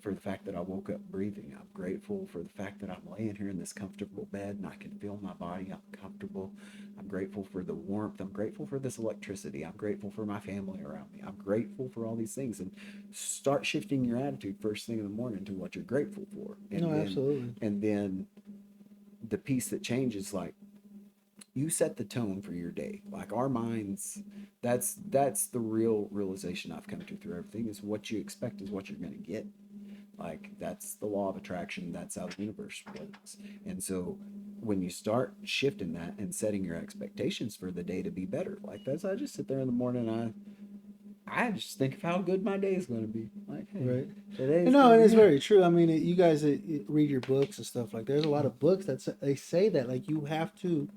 for the fact that I woke up breathing. I'm grateful for the fact that I'm laying here in this comfortable bed and I can feel my body. I'm comfortable. I'm grateful for the warmth. I'm grateful for this electricity. I'm grateful for my family around me. I'm grateful for all these things. And start shifting your attitude first thing in the morning to what you're grateful for. Absolutely. And then the piece that changes, like, you set the tone for your day. Like our minds, that's the real realization I've come to through everything, is what you expect is what you're going to get. Like that's the law of attraction. That's how the universe works. And so when you start shifting that and setting your expectations for the day to be better, like that's, I just sit there in the morning and I just think of how good my day is going to be. Like, hey, Right. today's No, gonna and be it's good. very true. I mean, you guys read your books and stuff like. There's a lot of books that they say that like you have to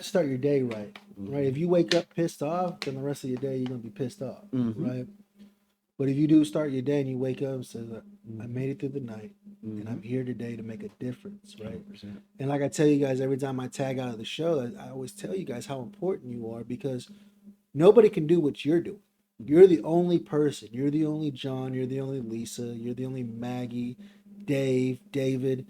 start your day right. Right. If you wake up pissed off, then the rest of your day you're gonna be pissed off. Right. But if you do start your day and you wake up and say, I made it through the night and I'm here today to make a difference, right? 100%. And like I tell you guys every time I tag out of the show, I always tell you guys how important you are because nobody can do what you're doing. You're the only person. You're the only John. You're the only Lisa. You're the only Maggie, Dave, David.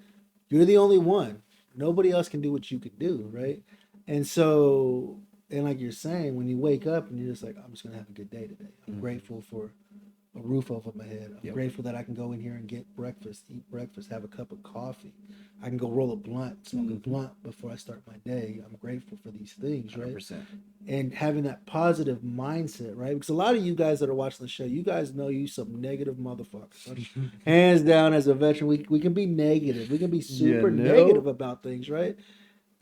You're the only one. Nobody else can do what you can do, right? And so, and like you're saying, when you wake up and you're just like, I'm just gonna have a good day today. I'm grateful for a roof over my head. I'm grateful that I can go in here and get breakfast, eat breakfast, have a cup of coffee. I can go roll a blunt, smoke a blunt before I start my day. I'm grateful for these things, right? 100%. And having that positive mindset, right? Because a lot of you guys that are watching the show, you guys know you some negative motherfuckers. Hands down, as a veteran, we can be negative. We can be super negative about things, right?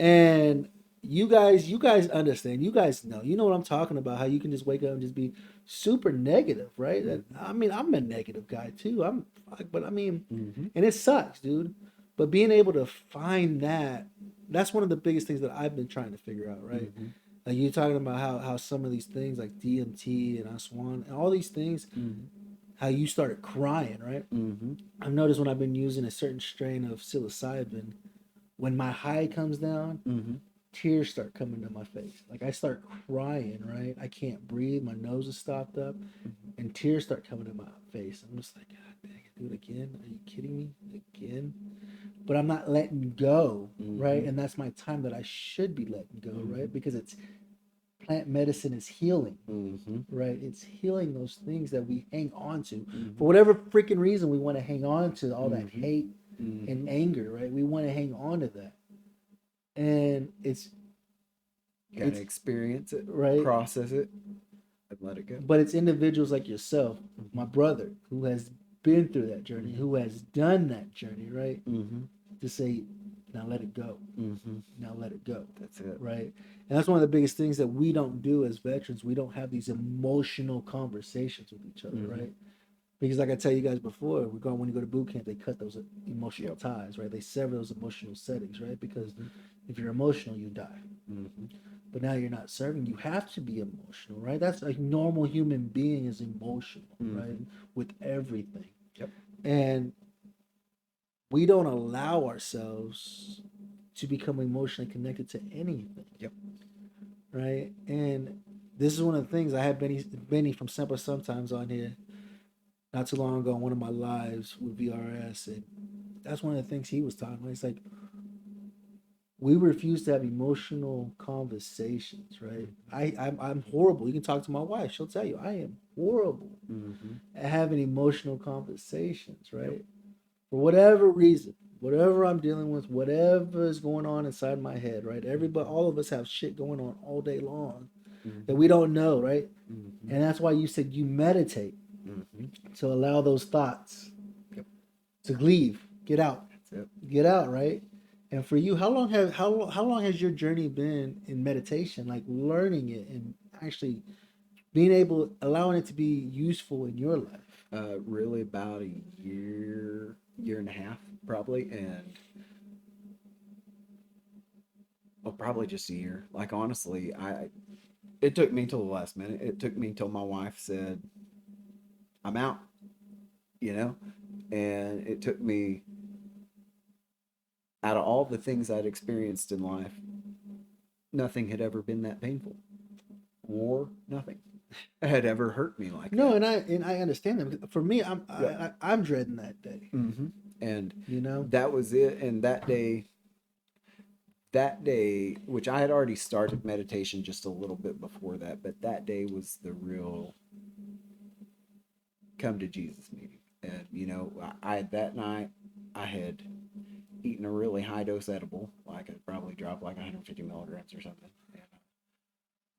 And you guys understand. You guys know. You know what I'm talking about. How you can just wake up and just be super negative, right? I mean, I'm a negative guy too. And it sucks, dude. But being able to find that's one of the biggest things that I've been trying to figure out, right? Like you're talking about how some of these things like DMT and Aswan and all these things, how you started crying, right? I've noticed when I've been using a certain strain of psilocybin, when my high comes down, tears start coming to my face. Like I start crying, right? I can't breathe. My nose is stopped up, and tears start coming to my face. I'm just like, God dang it, do it again? Are you kidding me? Again? But I'm not letting go, right? And that's my time that I should be letting go, right? Because it's plant medicine is healing, right? It's healing those things that we hang on to for whatever freaking reason. We want to hang on to all that hate and anger, right? We want to hang on to that, and it's Gotta experience it, right, process it, and let it go. But it's individuals like yourself, my brother, who has been through that journey, who has done that journey, right? To say, now let it go. Now let it go. That's it. Right. And that's one of the biggest things that we don't do as veterans. We don't have these emotional conversations with each other, right? Because like I tell you guys before, when you go to boot camp, they cut those emotional ties, right? They sever those emotional settings, right? Because if you're emotional, you die. But now you're not serving. You have to be emotional, right? That's a normal human being is emotional, right? With everything. And we don't allow ourselves to become emotionally connected to anything. Right? And this is one of the things I had Benny from Simple Sometimes on here not too long ago on one of my lives with VRS, and that's one of the things he was talking about. It's like we refuse to have emotional conversations, right? I'm horrible. You can talk to my wife; she'll tell you I am horrible at having emotional conversations, right? For whatever reason, whatever I'm dealing with, whatever is going on inside my head, right? All of us have shit going on all day long that we don't know, right? And that's why you said you meditate to allow those thoughts to leave, get out, get out, right? And for you, how long has your journey been in meditation, like learning it and actually allowing it to be useful in your life? Really about a year and a half, probably, and probably just a year. Like honestly, it took me till the last minute. It took me till my wife said, "I'm out," and it took me. Out of all the things I'd experienced in life, nothing had ever been that painful. War, nothing had ever hurt me like that. And I understand that. For me, I'm dreading that day. And you that was it. And that day, which I had already started meditation just a little bit before that, but that day was the real come to Jesus meeting. And that night I had eaten a really high dose edible. Like I probably dropped like 150 milligrams or something.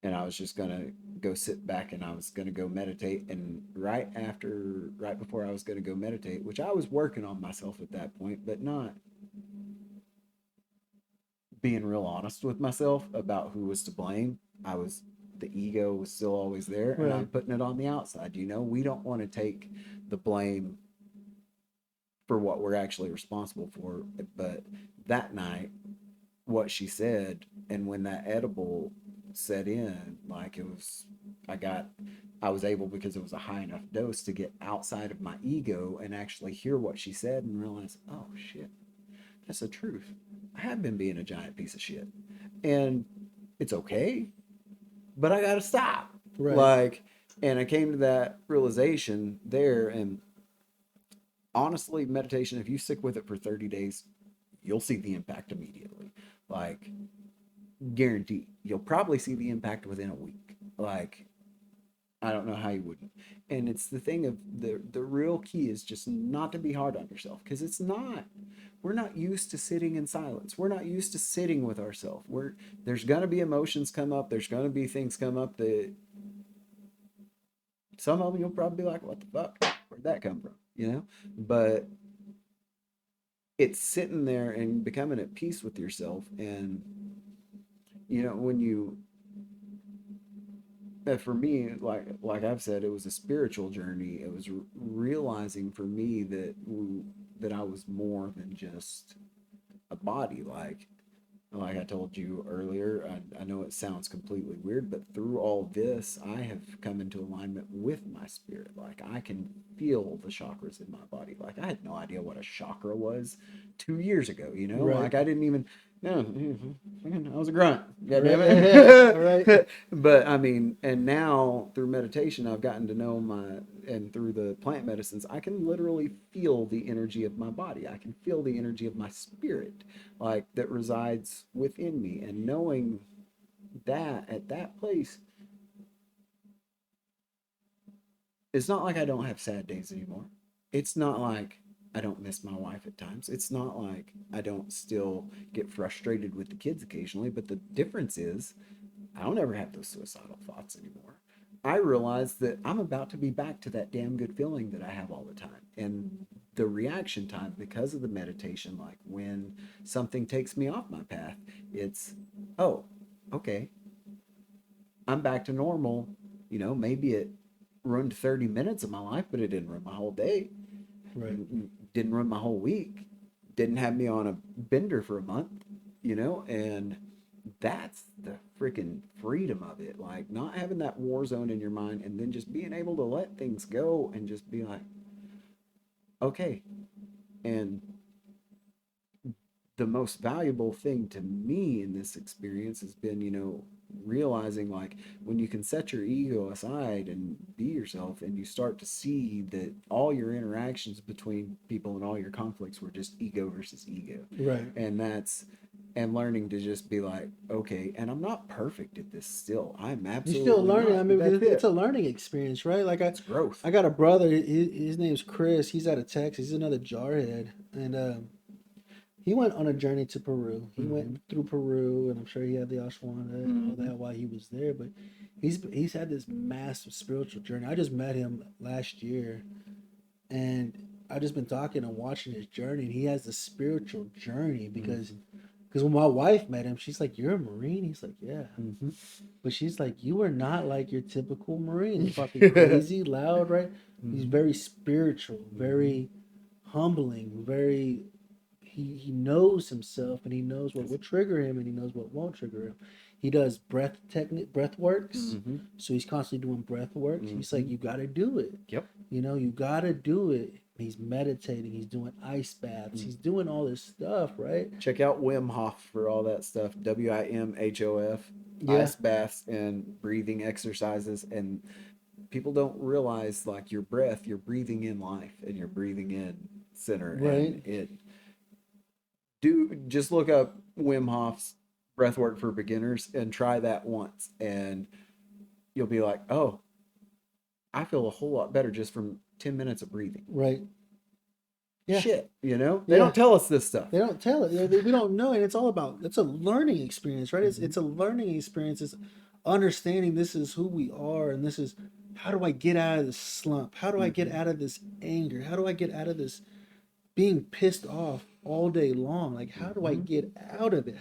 And I was just gonna go sit back and I was gonna go meditate. And right before I was gonna go meditate, which I was working on myself at that point, but not being real honest with myself about who was to blame. I was the ego was still always there, and I'm Right. putting it on the outside. You know, we don't want to take the blame for what we're actually responsible for. But that night, what she said, and when that edible set in, like it was, I was able, because it was a high enough dose, to get outside of my ego and actually hear what she said and realize, oh shit, that's the truth. I have been being a giant piece of shit. And it's okay, but I gotta stop. Right. Like, and I came to that realization there. And honestly, meditation, if you stick with it for 30 days, you'll see the impact immediately. Like, guaranteed. You'll probably see the impact within a week. Like, I don't know how you wouldn't. And it's the thing of the real key is just not to be hard on yourself, because it's not. We're not used to sitting in silence. We're not used to sitting with ourselves. There's gonna be emotions come up. There's gonna be things come up that some of them you'll probably be like, "What the fuck? Where'd that come from?" You know. But it's sitting there and becoming at peace with yourself. And you know, when you, for me, like I've said, it was a spiritual journey. It was realizing for me that I was more than just a body. Like I told you earlier, I know it sounds completely weird, but through all this, I have come into alignment with my spirit. Like, I can feel the chakras in my body. Like, I had no idea what a chakra was 2 years ago, you know? Right. Like, I didn't even, no, I was a grunt. God damn Right. it. But I mean, and now through meditation, I've gotten to know and through the plant medicines, I can literally feel the energy of my body. I can feel the energy of my spirit, like, that resides within me. And knowing that at that place, it's not like I don't have sad days anymore. It's not like I don't miss my wife at times. It's not like I don't still get frustrated with the kids occasionally. But the difference is, I don't ever have those suicidal thoughts anymore. I realize that I'm about to be back to that damn good feeling that I have all the time. And the reaction time, because of the meditation, like when something takes me off my path, it's, oh, okay, I'm back to normal. You know, maybe it ruined 30 minutes of my life, but it didn't ruin my whole day. Right. Didn't ruin my whole week. Didn't have me on a bender for a month, you know? And that's the freaking freedom of it. Like, not having that war zone in your mind, and then just being able to let things go and just be like, okay. And the most valuable thing to me in this experience has been, you know, realizing, like, when you can set your ego aside and be yourself, and you start to see that all your interactions between people and all your conflicts were just ego versus ego. Right. And learning to just be like, okay, and I'm not perfect at this still. I'm You're absolutely still learning. not. I mean, That's it's it. a learning experience, right? Like, It's growth. I got a brother. His name's Chris. He's out of Texas. He's another jarhead, and he went on a journey to Peru. He went through Peru, and I'm sure he had the ashwagandha and all that while he was there. But he's had this massive spiritual journey. I just met him last year, and I just been talking and watching his journey. And he has the spiritual journey because when my wife met him, she's like, "You're a Marine." He's like, "Yeah," but she's like, "You are not like your typical Marine. He's fucking crazy, loud, right? He's very spiritual, very humbling, very." He knows himself, and he knows what will trigger him, and he knows what won't trigger him. He does breath works, so he's constantly doing breath works. He's like, you got to do it. Yep. You know, you got to do it. He's meditating. He's doing ice baths. He's doing all this stuff, right? Check out Wim Hof for all that stuff. WIMHOF. Yeah. Ice baths and breathing exercises. And people don't realize, like, your breath, you're breathing in life, and you're breathing in center. Right. And just look up Wim Hof's breathwork for beginners and try that once, and you'll be like, oh, I feel a whole lot better just from 10 minutes of breathing. Right. Yeah. Shit, you know, they don't tell us this stuff. They don't tell it. We don't know, and it's all about. It's a learning experience, right? It's a learning experience. It's understanding this is who we are, and this is how do I get out of this slump? How do I get out of this anger? How do I get out of this being pissed off all day long? Like, how do I get out of it?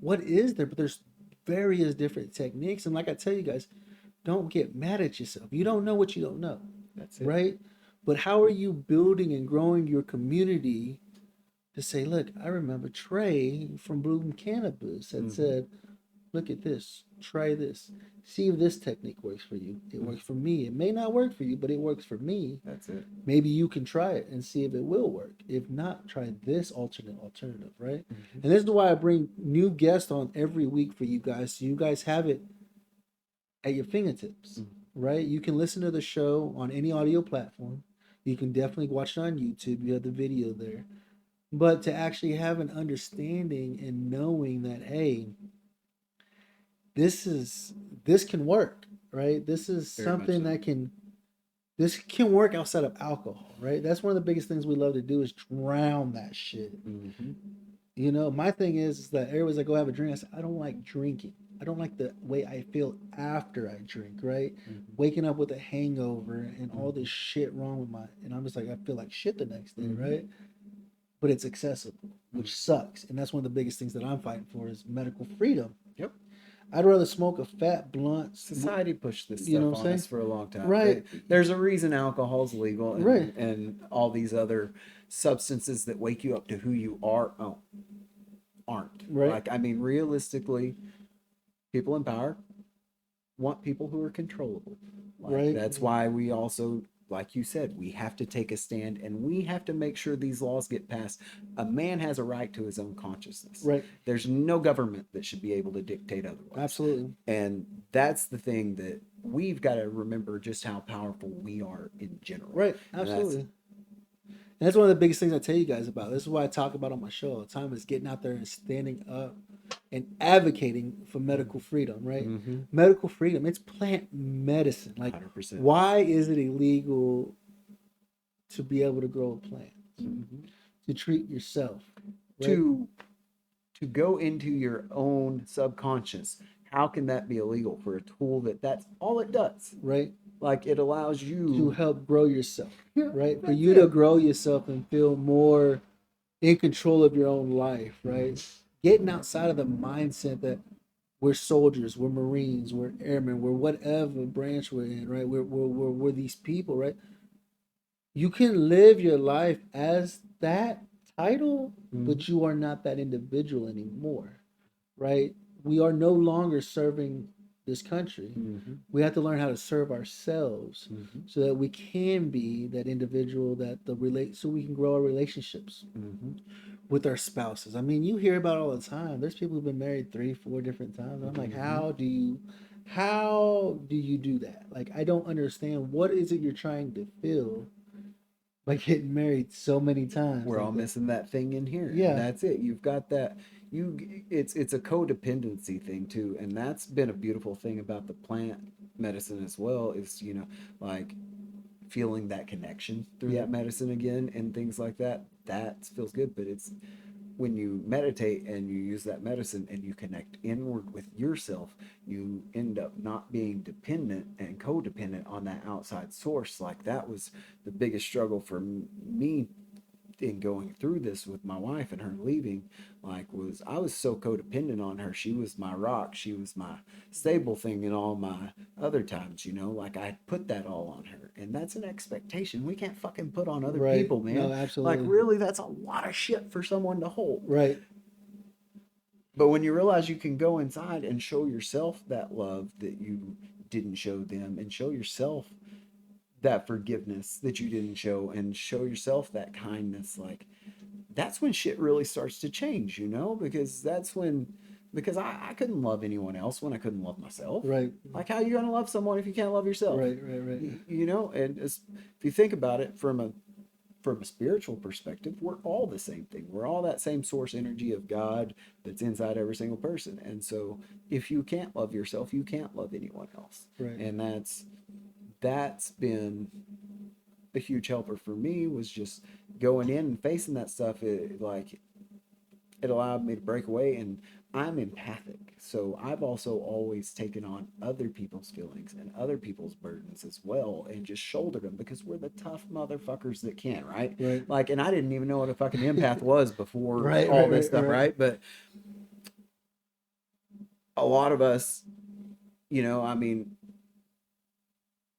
What is there? But there's various different techniques. And like I tell you guys, don't get mad at yourself. You don't know what you don't know. That's it. Right? But how are you building and growing your community to say, look, I remember Trey from BLOOM CANNABIS had said, look at this, try this, see if this technique works for you. It works for me. It may not work for you, but it works for me. That's it. Maybe you can try it and see if it will work. If not, try this alternative, right? And this is why I bring new guests on every week for you guys, so you guys have it at your fingertips, right? You can listen to the show on any audio platform. You can definitely watch it on YouTube. You have the video there. But to actually have an understanding and knowing that, hey, this can work, right? This is something that can work outside of alcohol, right? That's one of the biggest things we love to do is drown that shit. You know, my thing is that everybody's like, go have a drink. I said, I don't like drinking. I don't like the way I feel after I drink, right? Waking up with a hangover and all this shit wrong with and I'm just like, I feel like shit the next day, right? But it's accessible, which sucks. And that's one of the biggest things that I'm fighting for is medical freedom. Yep. I'd rather smoke a fat blunt. Society pushed this You know stuff what I'm on us saying? for a long time. Right. There's a reason alcohol's legal and, Right. and all these other substances that wake you up to who you are aren't. Right. Like, I mean, realistically, people in power want people who are controllable. Like, Right. That's why we also, like you said, we have to take a stand and we have to make sure these laws get passed. A man has a right to his own consciousness. Right. There's no government that should be able to dictate otherwise. Absolutely. And that's the thing that we've got to remember, just how powerful we are in general. Right. Absolutely. And that's one of the biggest things I tell you guys about. This is why I talk about on my show all the time is getting out there and standing up and advocating for medical freedom, right? Medical freedom, it's plant medicine. Like, 100%. why is it illegal to be able to grow a plant? To treat yourself? Right? To go into your own subconscious, how can that be illegal for a tool that's all it does? Right? Like, it allows you To help grow yourself, right? For you to grow yourself and feel more in control of your own life, right? Getting outside of the mindset that we're soldiers, we're Marines, we're airmen, we're whatever branch we're in, right? We're these people, right? You can live your life as that title, but you are not that individual anymore, right? We are no longer serving this country. We have to learn how to serve ourselves so that we can be that individual so we can grow our relationships with our spouses. I mean, you hear about it all the time. There's people who've been married 3-4 different times. I'm like, how do you do that? Like, I don't understand. What is it you're trying to feel by getting married so many times? We're all missing that thing in here. Yeah. And that's it. You've got that. It's a codependency thing too. And that's been a beautiful thing about the plant medicine as well, is, you know, like feeling that connection through that medicine again and things like that. That feels good. But it's when you meditate and you use that medicine and you connect inward with yourself, you end up not being dependent and codependent on that outside source. Like, that was the biggest struggle for me in going through this with my wife and her leaving. Like, I was so codependent on her. She was my rock. She was my stable thing in all my other times, you know, like I put that all on her, and that's an expectation we can't fucking put on other people, man. No, absolutely. Like, really, that's a lot of shit for someone to hold. Right. But when you realize you can go inside and show yourself that love that you didn't show them, and show yourself that forgiveness that you didn't show, and show yourself that kindness, like, that's when shit really starts to change, you know, because I couldn't love anyone else when I couldn't love myself. Right. Like, how are you going to love someone if you can't love yourself? Right. You know, and if you think about it from a spiritual perspective, we're all the same thing. We're all that same source energy of God that's inside every single person. And so if you can't love yourself, you can't love anyone else. Right. And that's been a huge helper for me, was just going in and facing that stuff. It allowed me to break away, and I'm empathic. So I've also always taken on other people's feelings and other people's burdens as well, and just shouldered them, because we're the tough motherfuckers that can, right? Right. Like, and I didn't even know what a fucking empath was before Right, all right, this right, stuff, right. right? But a lot of us, you know, I mean,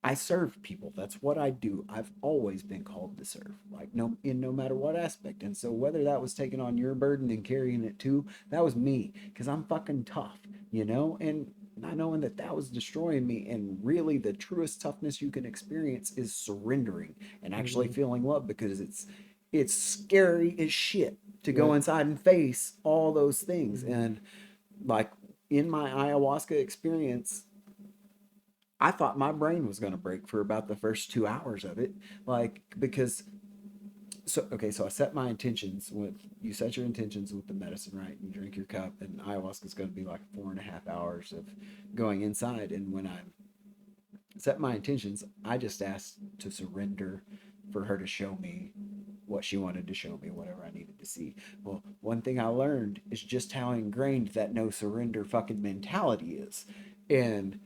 I serve people. That's what I do. I've always been called to serve, like no matter what aspect. And so whether that was taking on your burden and carrying it too, that was me, because I'm fucking tough, you know, and not knowing that that was destroying me. And really, the truest toughness you can experience is surrendering and actually feeling love, because it's scary as shit to go Right. inside and face all those things. And like in my ayahuasca experience, I thought my brain was going to break for about the first 2 hours of it. Like, because, so, okay, so I set my intentions with, you set your intentions with the medicine, right? You drink your cup, and ayahuasca is going to be like 4.5 hours of going inside. And when I set my intentions, I just asked to surrender for her to show me what she wanted to show me, whatever I needed to see. Well, one thing I learned is just how ingrained that no surrender fucking mentality is. And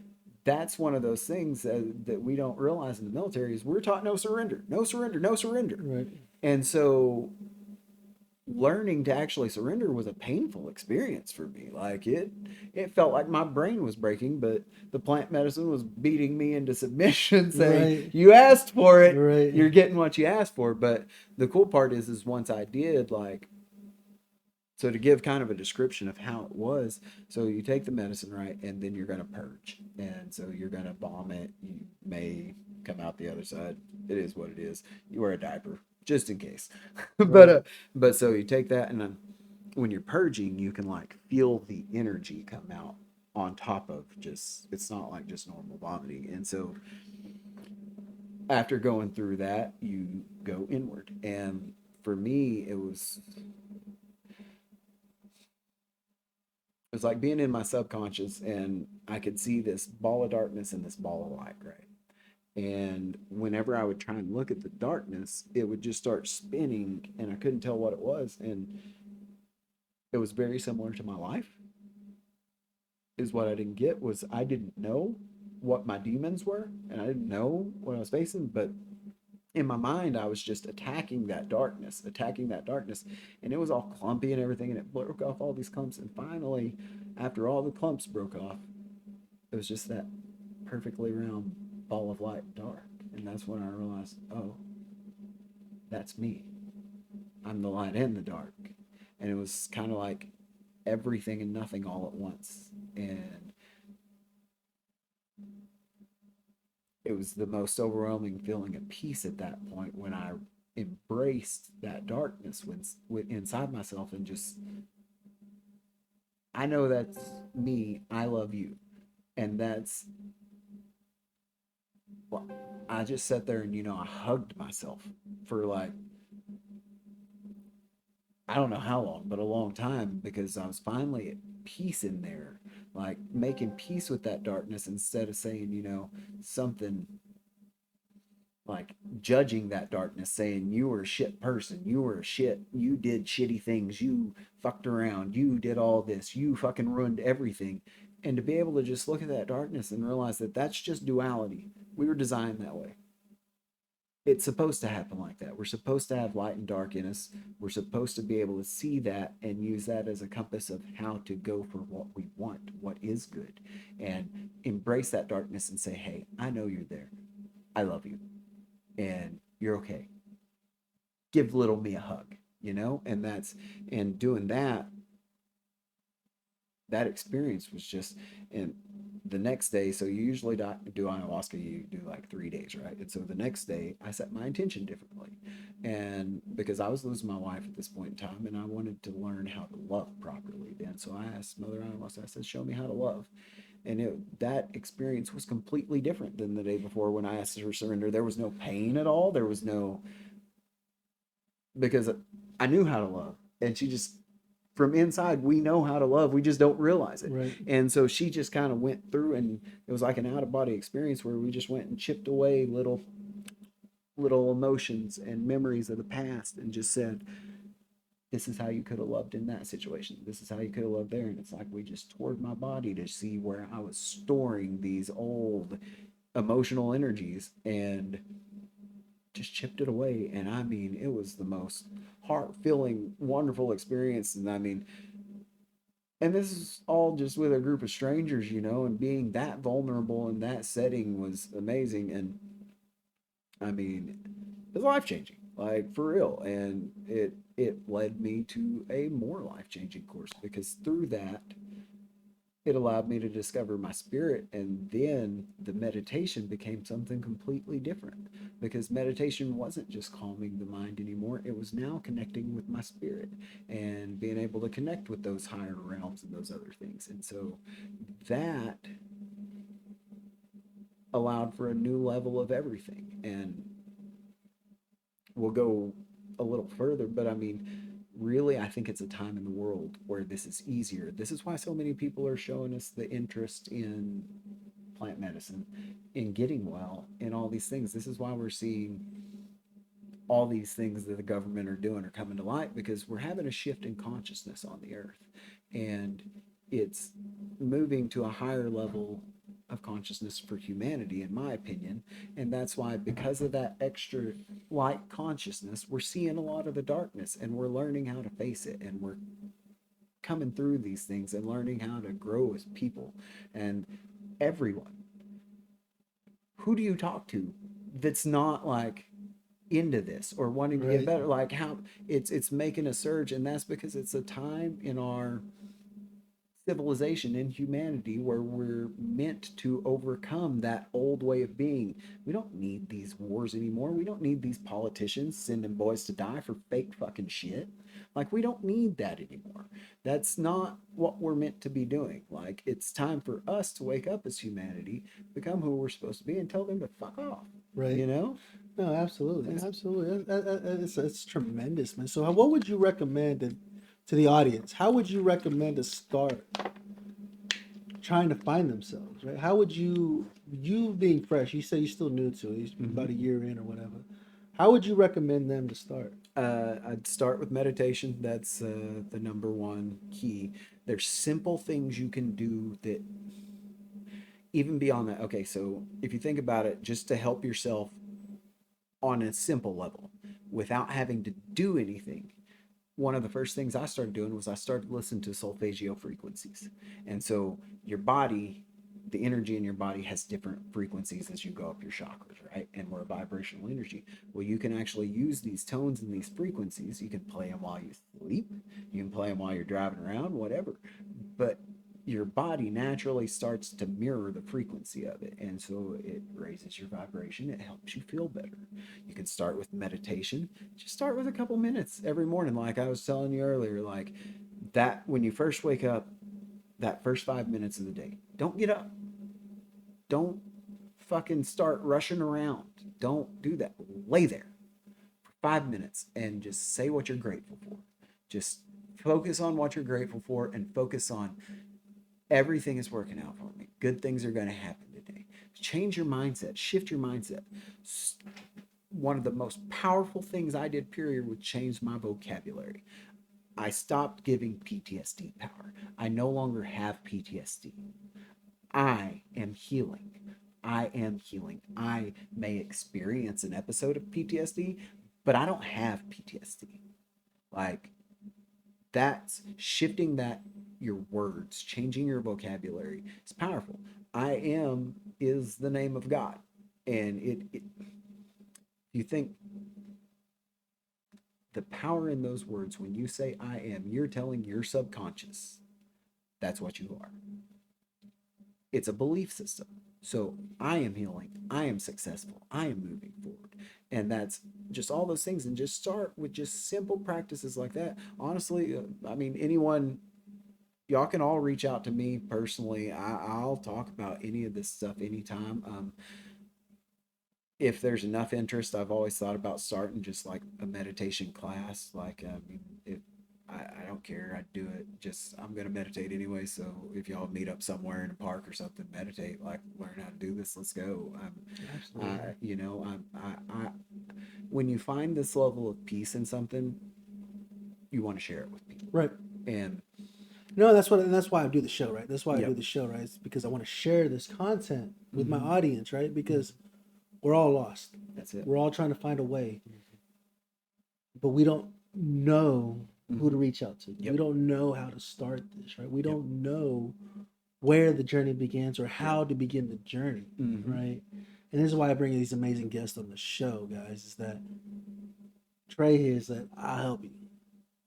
that's one of those things that we don't realize in the military is we're taught no surrender, no surrender, no surrender. Right. And so learning to actually surrender was a painful experience for me. Like it felt like my brain was breaking, but the plant medicine was beating me into submission, saying, Right. you asked for it, Right. you're getting what you asked for. But the cool part is once I did, like, so to give kind of a description of how it was, so you take the medicine, right, and then you're going to purge. And so you're going to vomit. You may come out the other side. It is what it is. You wear a diaper just in case. But so you take that, and then when you're purging, you can like feel the energy come out on top of just, it's not like just normal vomiting. And so after going through that, you go inward. And for me, it was like being in my subconscious, and I could see this ball of darkness and this ball of light, right? And whenever I would try and look at the darkness, it would just start spinning, and I couldn't tell what it was. And it was very similar to my life. Is what I didn't get was I didn't know what my demons were, and I didn't know what I was facing, but in my mind, I was just attacking that darkness, and it was all clumpy and everything, and it broke off all these clumps. And finally, after all the clumps broke off, it was just that perfectly round ball of light, dark. And that's when I realized, oh, that's me. I'm the light and the dark. And it was kind of like everything and nothing all at once. And it was the most overwhelming feeling of peace at that point when I embraced that darkness when inside myself, and just, I know that's me. I love you. And that's, well, I just sat there and, I hugged myself for like, I don't know how long, but a long time, because I was finally at peace in there, like making peace with that darkness, instead of saying, something like judging that darkness, saying you were a shit person, you were a shit, you did shitty things, you fucked around, you did all this, you fucking ruined everything. And to be able to just look at that darkness and realize that that's just duality. We were designed that way. It's supposed to happen like that. We're supposed to have light and dark in us. We're supposed to be able to see that and use that as a compass of how to go for what we want, what is good, and embrace that darkness and say, hey, I know you're there. I love you. And you're okay. Give little me a hug, and doing that experience was just, and the next day, so you usually do ayahuasca, you do like 3 days, right? And so the next day I set my intention differently, and because I was losing my wife at this point in time, and I wanted to learn how to love properly then. So I asked Mother Ayahuasca, I said, show me how to love. And that experience was completely different than the day before when I asked her to surrender. There was no pain at all. There was no, because I knew how to love, and she just, from inside, we know how to love, we just don't realize it. Right. And so she just kind of went through, and it was like an out-of-body experience where we just went and chipped away little emotions and memories of the past, and just said, this is how you could have loved in that situation, this is how you could have loved there. And it's like we just toured my body to see where I was storing these old emotional energies, and just chipped it away. And I mean, it was the most heart-filling, wonderful experience. And I mean, And this is all just with a group of strangers, you know, and being that vulnerable in that setting was amazing. And I mean, it's life changing, like for real. And it led me to a more life changing course because through that, it allowed me to discover my spirit. And then the meditation became something completely different because meditation wasn't just calming the mind anymore. It was now connecting with my spirit and being able to connect with those higher realms and those other things. And so that allowed for a new level of everything. And we'll go a little further, but I mean, really, I think it's a time in the world where this is easier. This is why so many people are showing us the interest in plant medicine, in getting well, in all these things. This is why we're seeing all these things that the government are doing are coming to light, because we're having a shift in consciousness on the earth. And it's moving to a higher level of consciousness for humanity, in my opinion. And that's why, because of that extra light consciousness, we're seeing a lot of the darkness and we're learning how to face it, and we're coming through these things and learning how to grow as people. And everyone, who do you talk to that's not like into this or wanting to get better? Like, how it's making a surge, and that's because it's a time in our civilization and humanity where we're meant to overcome that old way of being. We don't need these wars anymore. We don't need these politicians sending boys to die for fake fucking shit. Like, we don't need that anymore. That's not what we're meant to be doing. Like, it's time for us to wake up as humanity, become who we're supposed to be, and tell them to fuck off. Right. You know? No, absolutely. Absolutely. It's tremendous, man. So what would you recommend to the audience? How would you recommend to start trying to find themselves, right? How would you being fresh, you say you're still new to it, about a year in or whatever. How would you recommend them to start? I'd start with meditation. That's the number one key. There's simple things you can do that, even beyond that. Okay, so if you think about it, just to help yourself on a simple level without having to do anything, one of the first things I started doing was I started listening to solfeggio frequencies. And so your body, the energy in your body has different frequencies as you go up your chakras, right? And we're a vibrational energy. Well, you can actually use these tones and these frequencies. You can play them while you sleep. You can play them while you're driving around, whatever. But your body naturally starts to mirror the frequency of it. And so it raises your vibration. It helps you feel better. You can start with meditation. Just start with a couple minutes every morning. Like I was telling you earlier, like that, when you first wake up, that first 5 minutes of the day, don't get up. Don't fucking start rushing around. Don't do that. Lay there for 5 minutes and just say what you're grateful for. Just focus on what you're grateful for and focus on everything is working out for me. Good things are going to happen today. Change your mindset. Shift your mindset. One of the most powerful things I did, period, was change my vocabulary. I stopped giving PTSD power. I no longer have PTSD. I am healing. I am healing. I may experience an episode of PTSD, but I don't have PTSD. Like, that's shifting that, your words, changing your vocabulary. It's powerful. I am is the name of God. And you think the power in those words, when you say I am, you're telling your subconscious that's what you are. It's a belief system. So I am healing. I am successful. I am moving forward. And that's just all those things. And just start with just simple practices like that. Honestly, I mean, anyone, y'all can all reach out to me personally. I'll talk about any of this stuff anytime. If there's enough interest, I've always thought about starting just like a meditation class. Like, if I don't care, I'd do it. Just, I'm going to meditate anyway. So if y'all meet up somewhere in a park or something, meditate, like learn how to do this. Let's go. You know, when you find this level of peace in something, you want to share it with people. Right. And no, that's why I do the show, right? That's why I do the show, right? It's because I want to share this content with my audience, right? Because we're all lost. That's it. We're all trying to find a way, but we don't know who to reach out to. Yep. We don't know how to start this, right? We don't know where the journey begins or how to begin the journey, right? And this is why I bring these amazing guests on the show, guys, is that Trey here is that I'll help you.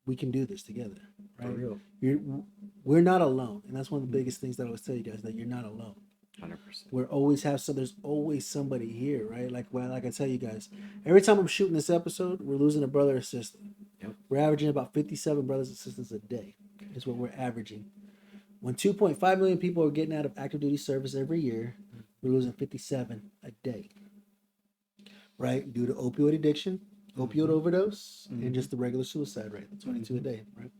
We can do this together, right? For real. We're not alone. And that's one of the biggest things that I always tell you guys, that you're not alone. 100%. There's always somebody here, right? Like I tell you guys, every time I'm shooting this episode, we're losing a brother or sister. Yep. We're averaging about 57 brothers and sisters a day. Is what we're averaging. When 2.5 million people are getting out of active duty service every year, we're losing 57 a day, right? Due to opioid addiction, opioid overdose, and just the regular suicide rate, 22 a day, right?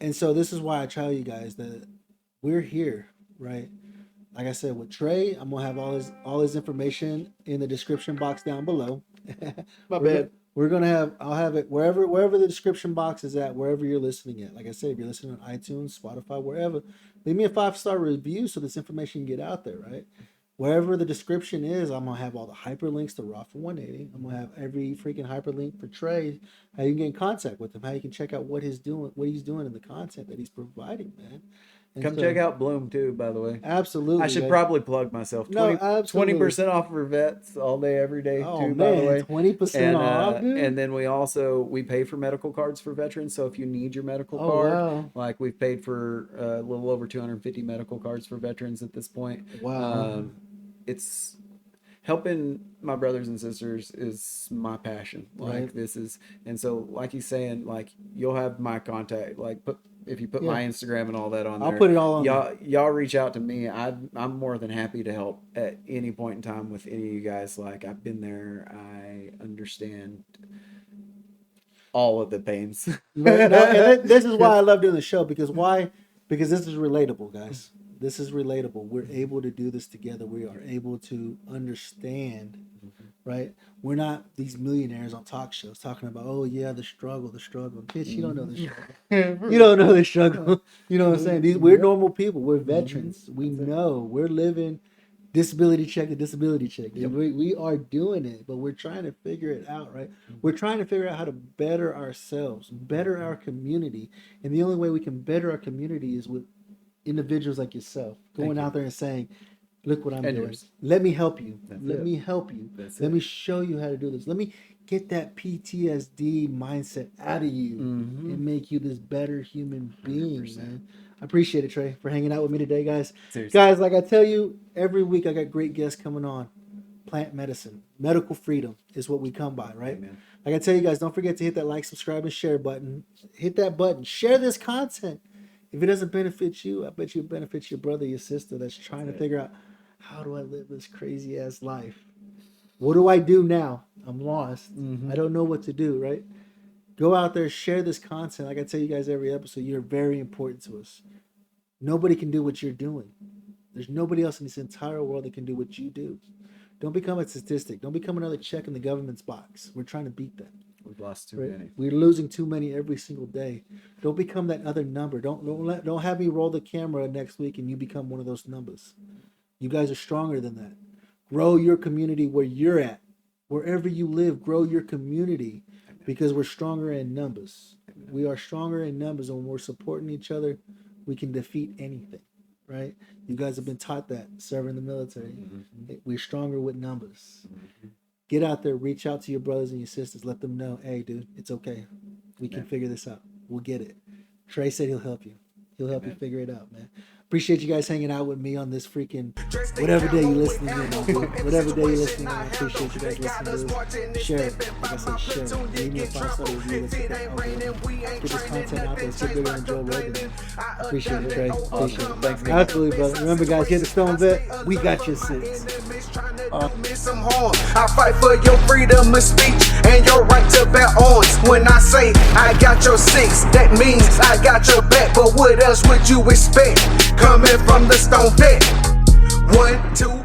And so this is why I tell you guys that we're here, right? Like I said, with Trey, I'm gonna have all his information in the description box down below. My bad. I'll have it wherever the description box is at, wherever you're listening at. Like I said, if you're listening on iTunes, Spotify, wherever, leave me a 5-star review so this information can get out there, right? Wherever the description is, I'm gonna have all the hyperlinks to Rafa 180. I'm gonna have every freaking hyperlink for Trey, how you can get in contact with him, how you can check out what he's doing in the content that he's providing, man. And Come check out Bloom too, by the way. Absolutely. I should guys. probably plug myself. No, absolutely. 20% off for vets all day, every day Oh, too, man, by the way. 20% off, dude. And then we pay for medical cards for veterans. So if you need your medical Oh, card, wow. like we've paid for a little over 250 medical cards for veterans at this point. Wow. It's helping my brothers and sisters is my passion. Like Right. this is, and so like he's saying, like you'll have my contact, like if you put my Instagram and all that on there, I'll put it all on y'all reach out to me. I'm more than happy to help at any point in time with any of you guys. Like I've been there. I understand all of the pains. This is why I love doing the show, because this is relatable, guys. This is relatable. We're able to do this together. We are able to understand, right? We're not these millionaires on talk shows talking about, oh yeah, the struggle. Bitch, you don't know the struggle. You don't know the struggle. You know what I'm saying? We're normal people. We're veterans. We know. We're living disability check to disability check. Yep. We are doing it, but we're trying to figure it out, right? We're trying to figure out how to better ourselves, better our community. And the only way we can better our community is with individuals like yourself going out there and saying, look what I'm doing. Let me help you. Let me help you. Let me show you how to do this. Let me get that PTSD mindset out of you and make you this better human being, 100%. Man. I appreciate it, Trey, for hanging out with me today, guys. Seriously. Guys, like I tell you, every week I got great guests coming on. Plant medicine, medical freedom is what we come by, right? Amen. Like I tell you guys, don't forget to hit that like, subscribe, and share button. Hit that button. Share this content. If it doesn't benefit you, I bet you it benefits your brother, your sister that's trying to figure out, how do I live this crazy ass life? What do I do now? I'm lost. I don't know what to do, right? Go out there, share this content. Like I tell you guys every episode, you're very important to us. Nobody can do what you're doing. There's nobody else in this entire world that can do what you do. Don't become a statistic. Don't become another check in the government's box. We're trying to beat that. We've lost too many. We're losing too many every single day. Don't become that other number. Don't have me roll the camera next week and you become one of those numbers. You guys are stronger than that. Grow your community where you're at. Wherever you live, grow your community, because we're stronger in numbers. We are stronger in numbers, and when we're supporting each other, we can defeat anything, right? You guys have been taught that serving the military. We're stronger with numbers. Get out there, reach out to your brothers and your sisters. Let them know, hey, dude, it's okay. We can figure this out. We'll get it. Trey said he'll help you. He'll help you figure it out, man. Appreciate you guys hanging out with me on this freaking whatever day you're listening in on. Whatever day you're listening in, I appreciate you guys listening to it. Share it. Like I said, share it. Leave me a 5-star review. Let's get that out there. Get this content out there. Let's get bigger than Joe Rogan. Appreciate it, Trey. Appreciate it. Thanks, man. Absolutely, brother. Remember, guys, hit the Stone Vet. We got your six. I fight for your freedom of speech and your right to bear arms. When I say I got your six, that means I got your back. But what else would you expect coming from the Stone Vet? 1, 2